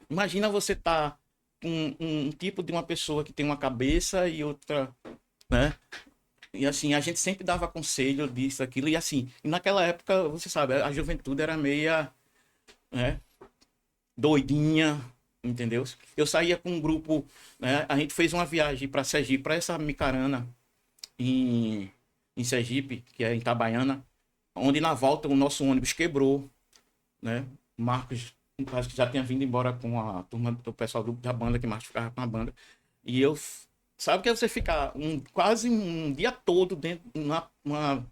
Imagina você tá com um tipo de uma pessoa que tem uma cabeça e outra, né? E assim, a gente sempre dava conselho disso, aquilo, e assim, e naquela época, você sabe, a juventude era meia, né, doidinha, entendeu? Eu saía com um grupo, né, a gente fez uma viagem para Sergipe, para essa Micarana, em Sergipe, que é em Itabaiana, onde na volta o nosso ônibus quebrou, né? Marcos, acho que já tinha vindo embora com a turma do pessoal da banda, que Marcos ficava com a banda. E eu, sabe que é você ficar quase um dia todo dentro de uma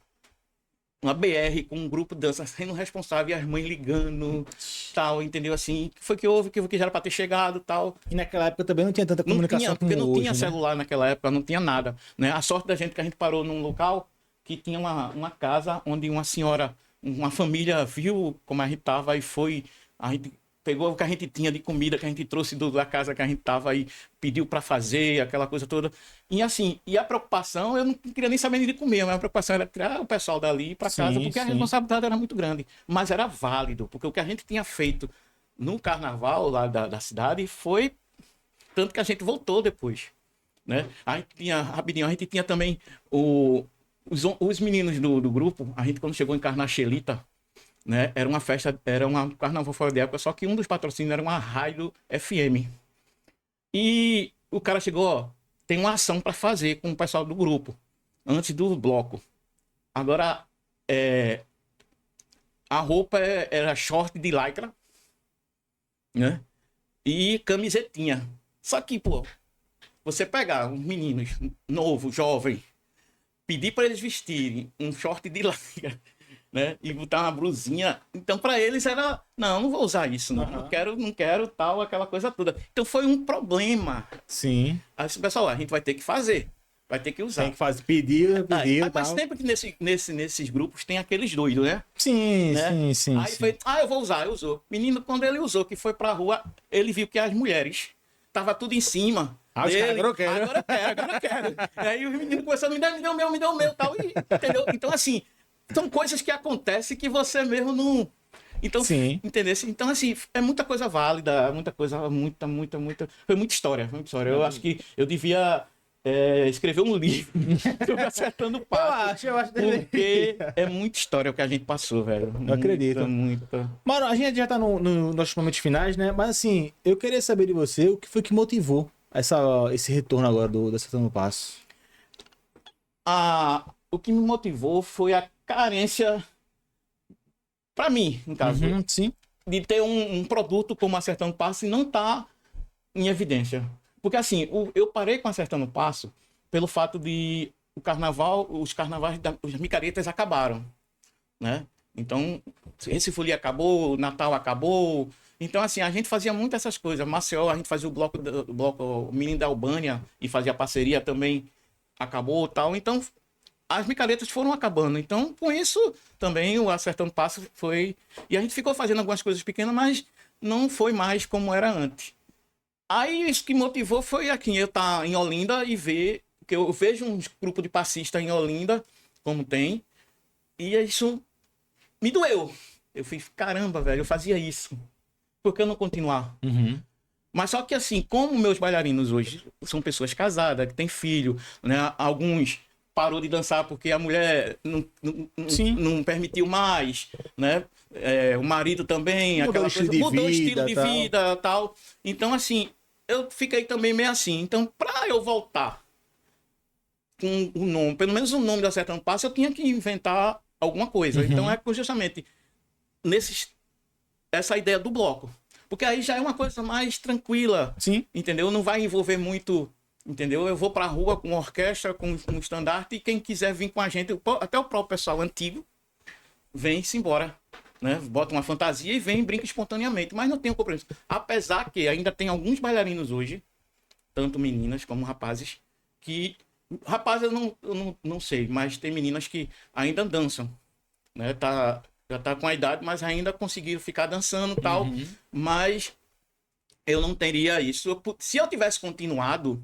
BR com um grupo de dança sendo responsável e as mães ligando, tal, entendeu? Assim, que foi que houve, que já era para ter chegado, tal. E naquela época também não tinha tanta Não comunicação tinha, porque como não tinha hoje, né? celular naquela época, não tinha nada, né? A sorte da gente é que a gente parou num local que tinha uma casa onde uma senhora, uma família viu como a gente tava e foi, a gente pegou o que a gente tinha de comida que a gente trouxe da casa que a gente tava e pediu para fazer, aquela coisa toda. E assim, e a preocupação, eu não queria nem saber nem de comer, mas a preocupação era tirar o pessoal dali para casa, Sim, porque a sim. responsabilidade era muito grande, mas era válido, porque o que a gente tinha feito no carnaval lá da cidade foi tanto que a gente voltou depois, né? A gente tinha, rapidinho, a gente tinha também os meninos do grupo, a gente quando chegou em Carnachelita, né? Era uma festa, era uma carnaval fora de época, só que um dos patrocínios era uma rádio FM. E o cara chegou, ó, tem uma ação para fazer com o pessoal do grupo, antes do bloco. Agora, a roupa era short de lycra, né? E camisetinha. Só que, pô, você pegar uns meninos novos, jovens, pedir para eles vestirem um short de lycra, né? E botar uma blusinha. Então, para eles era, não vou usar isso, não. Aham. Não quero, tal, aquela coisa toda. Então, foi um problema. Sim. Aí, pessoal, a gente vai ter que fazer, vai ter que Tem usar. que fazer pedido, pedido e Mas tal. sempre que nesses grupos tem aqueles doidos, né? Sim, Né? sim, sim, Aí sim. foi, eu vou usar, eu usou. Menino, quando ele usou, que foi pra rua, ele viu que as mulheres tava tudo em cima. Ah, os caras, agora eu quero. Agora eu quero. Aí os meninos começaram, me deu o meu, tal, entendeu? Então, assim, são coisas que acontecem que você mesmo não... Então, Sim. entendeu? Então, assim, é muita coisa válida, muita coisa, muita... Foi muita história, foi muita história. Eu acho que eu devia escrever um livro sobre Acertando o Passo. Eu acho. Porque é muita história o que a gente passou, velho. Eu acredito. Muita. Mano, a gente já tá nos nossos momentos finais, né? Mas assim, eu queria saber de você o que foi que motivou esse retorno agora do Acertando o Passo. O que me motivou foi a carência Pra mim, no caso, Sim. de ter um produto como Acertando Passo e não tá em evidência. Porque assim, eu parei com Acertando Passo pelo fato de os carnavais as micaretas acabaram, né? Então, esse folia acabou, Natal acabou. Então, assim, a gente fazia muito essas coisas. Maceió, a gente fazia o bloco Menino da Albânia e fazia parceria também, acabou tal. Então, as micaretas foram acabando. Então, com isso, também o Acertando Passo foi... E a gente ficou fazendo algumas coisas pequenas, mas não foi mais como era antes. Aí, isso que motivou foi aqui, eu estar em Olinda e ver... Porque eu vejo um grupo de passistas em Olinda, como tem, e isso me doeu. Eu fiz, caramba, velho, eu fazia isso. Por que eu não continuar? Mas só que assim, como meus bailarinos hoje são pessoas casadas, que têm filho, né? Alguns parou de dançar porque a mulher não permitiu mais, né? O marido também, Mudou mudou o estilo de vida, tal. Então, assim, eu fiquei também meio assim. Então, para eu voltar com o nome, pelo menos o nome da Acertando Passo, eu tinha que inventar alguma coisa. Então, é justamente essa ideia do bloco. Porque aí já é uma coisa mais tranquila. Sim. Entendeu? Não vai envolver muito. Entendeu? Eu vou pra rua com orquestra, com um estandarte, e quem quiser vir com a gente, até o próprio pessoal antigo, vem-se embora. Né? Bota uma fantasia e vem e brinca espontaneamente. Mas não tem um compromisso. Apesar que ainda tem alguns bailarinos hoje, tanto meninas como rapazes, que. Rapazes eu não sei, mas tem meninas que ainda dançam. Né? Já tá com a idade, mas ainda conseguiram ficar dançando e tal. Mas eu não teria isso. Se eu tivesse continuado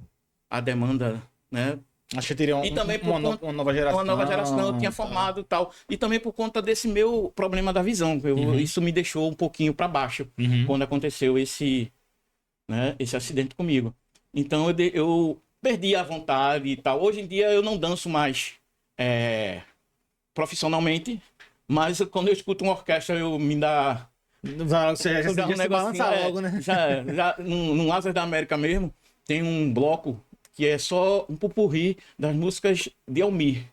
a demanda, né? Acho que teria E também uma nova geração. Uma nova geração eu tinha formado e tal. E também por conta desse meu problema da visão. Isso me deixou um pouquinho para baixo quando aconteceu esse acidente comigo. Então eu perdi a vontade e tal. Hoje em dia eu não danço mais profissionalmente, mas quando eu escuto uma orquestra eu me dá... Você já se balança logo, né? Já no Asas da América mesmo, tem um bloco que é só um pupurri das músicas de Almir.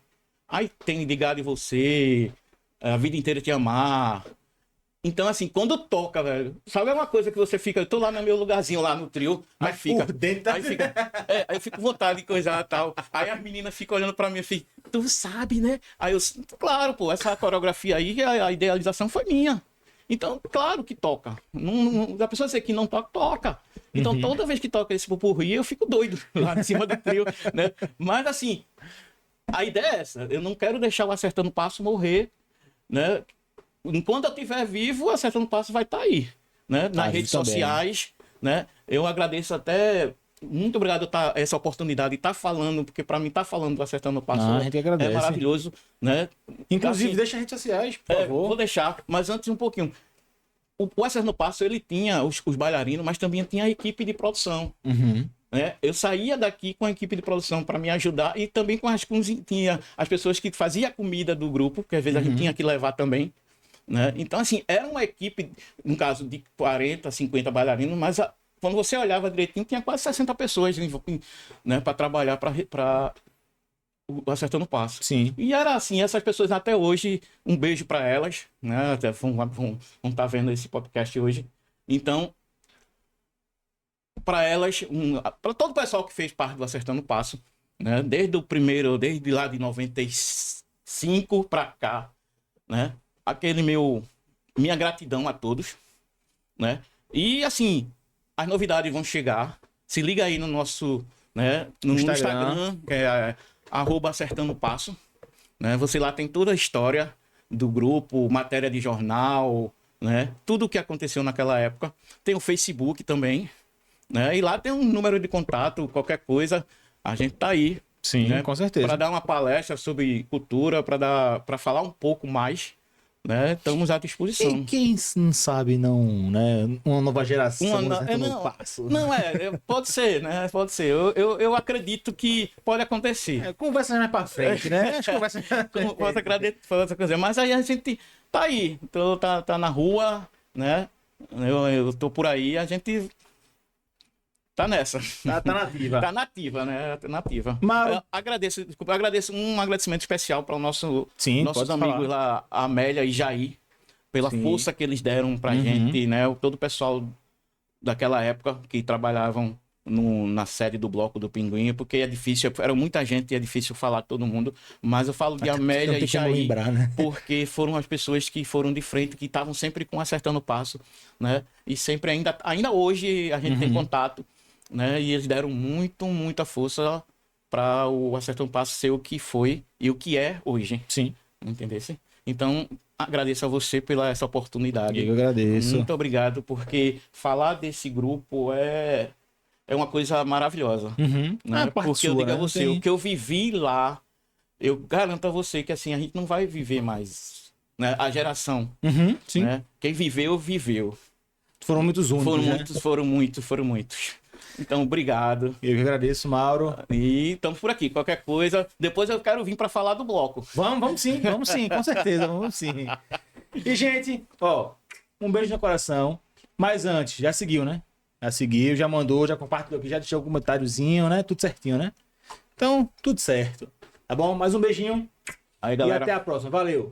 Aí tem Ligado em Você, A Vida Inteira Te Amar. Então, assim, quando toca, velho, sabe uma coisa que você fica, eu tô lá no meu lugarzinho, lá no trio, aí fica, aí eu fico com vontade de coisar e tal. Aí as meninas ficam olhando pra mim e ficam, tu sabe, né? Aí eu, claro, pô, essa coreografia aí, a idealização foi minha. Então, claro que toca. A pessoa dizer que não toca, toca. Então, toda vez que toca esse pupurri, eu fico doido lá em cima do trio, né? Mas, assim, a ideia é essa. Eu não quero deixar o Acertando Passo morrer, né? Enquanto eu estiver vivo, o Acertando Passo vai estar aí, né? Nas redes sociais, né? Eu agradeço até... Muito obrigado por essa oportunidade de estar falando, porque para mim estar falando do Acertando o Passo a gente agradece. É maravilhoso, né? Inclusive, assim, deixa as redes sociais, por favor. Vou deixar, mas antes um pouquinho. O Acertando o Passo, ele tinha os bailarinos, mas também tinha a equipe de produção. Né? Eu saía daqui com a equipe de produção para me ajudar e também tinha as pessoas que faziam a comida do grupo, que às vezes a gente tinha que levar também. Né? Então, assim, era uma equipe, no caso de 40, 50 bailarinos, mas quando você olhava direitinho, tinha quase 60 pessoas, né, para trabalhar para o Acertando o Passo. Sim. E era assim, essas pessoas até hoje, um beijo para elas, né? Até vão estar vendo esse podcast hoje. Então, para elas, para todo o pessoal que fez parte do Acertando o Passo, né? Desde lá de 95 para cá, né? Minha gratidão a todos, né? E assim, as novidades vão chegar. Se liga aí no nosso, né, no Instagram, que é @Acertando o Passo, né? Você lá tem toda a história do grupo, matéria de jornal, né? Tudo o que aconteceu naquela época. Tem o Facebook também, né? E lá tem um número de contato, qualquer coisa, a gente tá aí. Sim, né? com certeza. Para dar uma palestra sobre cultura, para falar um pouco mais. Né? Estamos à disposição. E quem não sabe, não, né? Uma nova geração. Pode ser, né? Pode ser. Eu acredito que pode acontecer. Conversa mais pra frente, né? Acho que Posso acreditar. Mas aí a gente tá aí. Então, tá na rua, né? Eu tô por aí, a gente tá nessa. Tá nativa. Tá nativa, né? Tá nativa. Mas... Eu agradeço um agradecimento especial para nossos amigos lá, Amélia e Jair, pela Sim. força que eles deram pra gente, né? Todo o pessoal daquela época que trabalhavam na sede do Bloco do Pinguim, porque é difícil, era muita gente e é difícil falar com todo mundo, mas eu falo de Até Amélia não e tem como Jair, lembrar, né? porque foram as pessoas que foram de frente, que estavam sempre com acertando o passo, né? E sempre ainda hoje a gente tem contato, né? E eles deram muita força para o Acertando o Passo ser o que foi e o que é hoje, Sim. entendesse? Então, agradeço a você pela essa oportunidade. Eu agradeço. Muito obrigado, porque falar desse grupo é uma coisa maravilhosa, né? Ah, parte Porque eu sua, digo a né? Não você, tem- o que eu vivi lá, eu garanto a você que assim, a gente não vai viver mais, né? A geração, Sim. né? Quem viveu, viveu. Foram muitos únicos, Foram muitos. Então, obrigado. Eu que agradeço, Mauro. E estamos por aqui. Qualquer coisa, depois eu quero vir para falar do bloco. Vamos sim, com certeza, vamos sim. E, gente, ó, um beijo no coração. Mas antes, já seguiu, né? Já seguiu, já mandou, já compartilhou aqui, já deixou um comentáriozinho, né? Tudo certinho, né? Então, tudo certo. Tá bom? Mais um beijinho Aí, e galera. até a próxima. Valeu!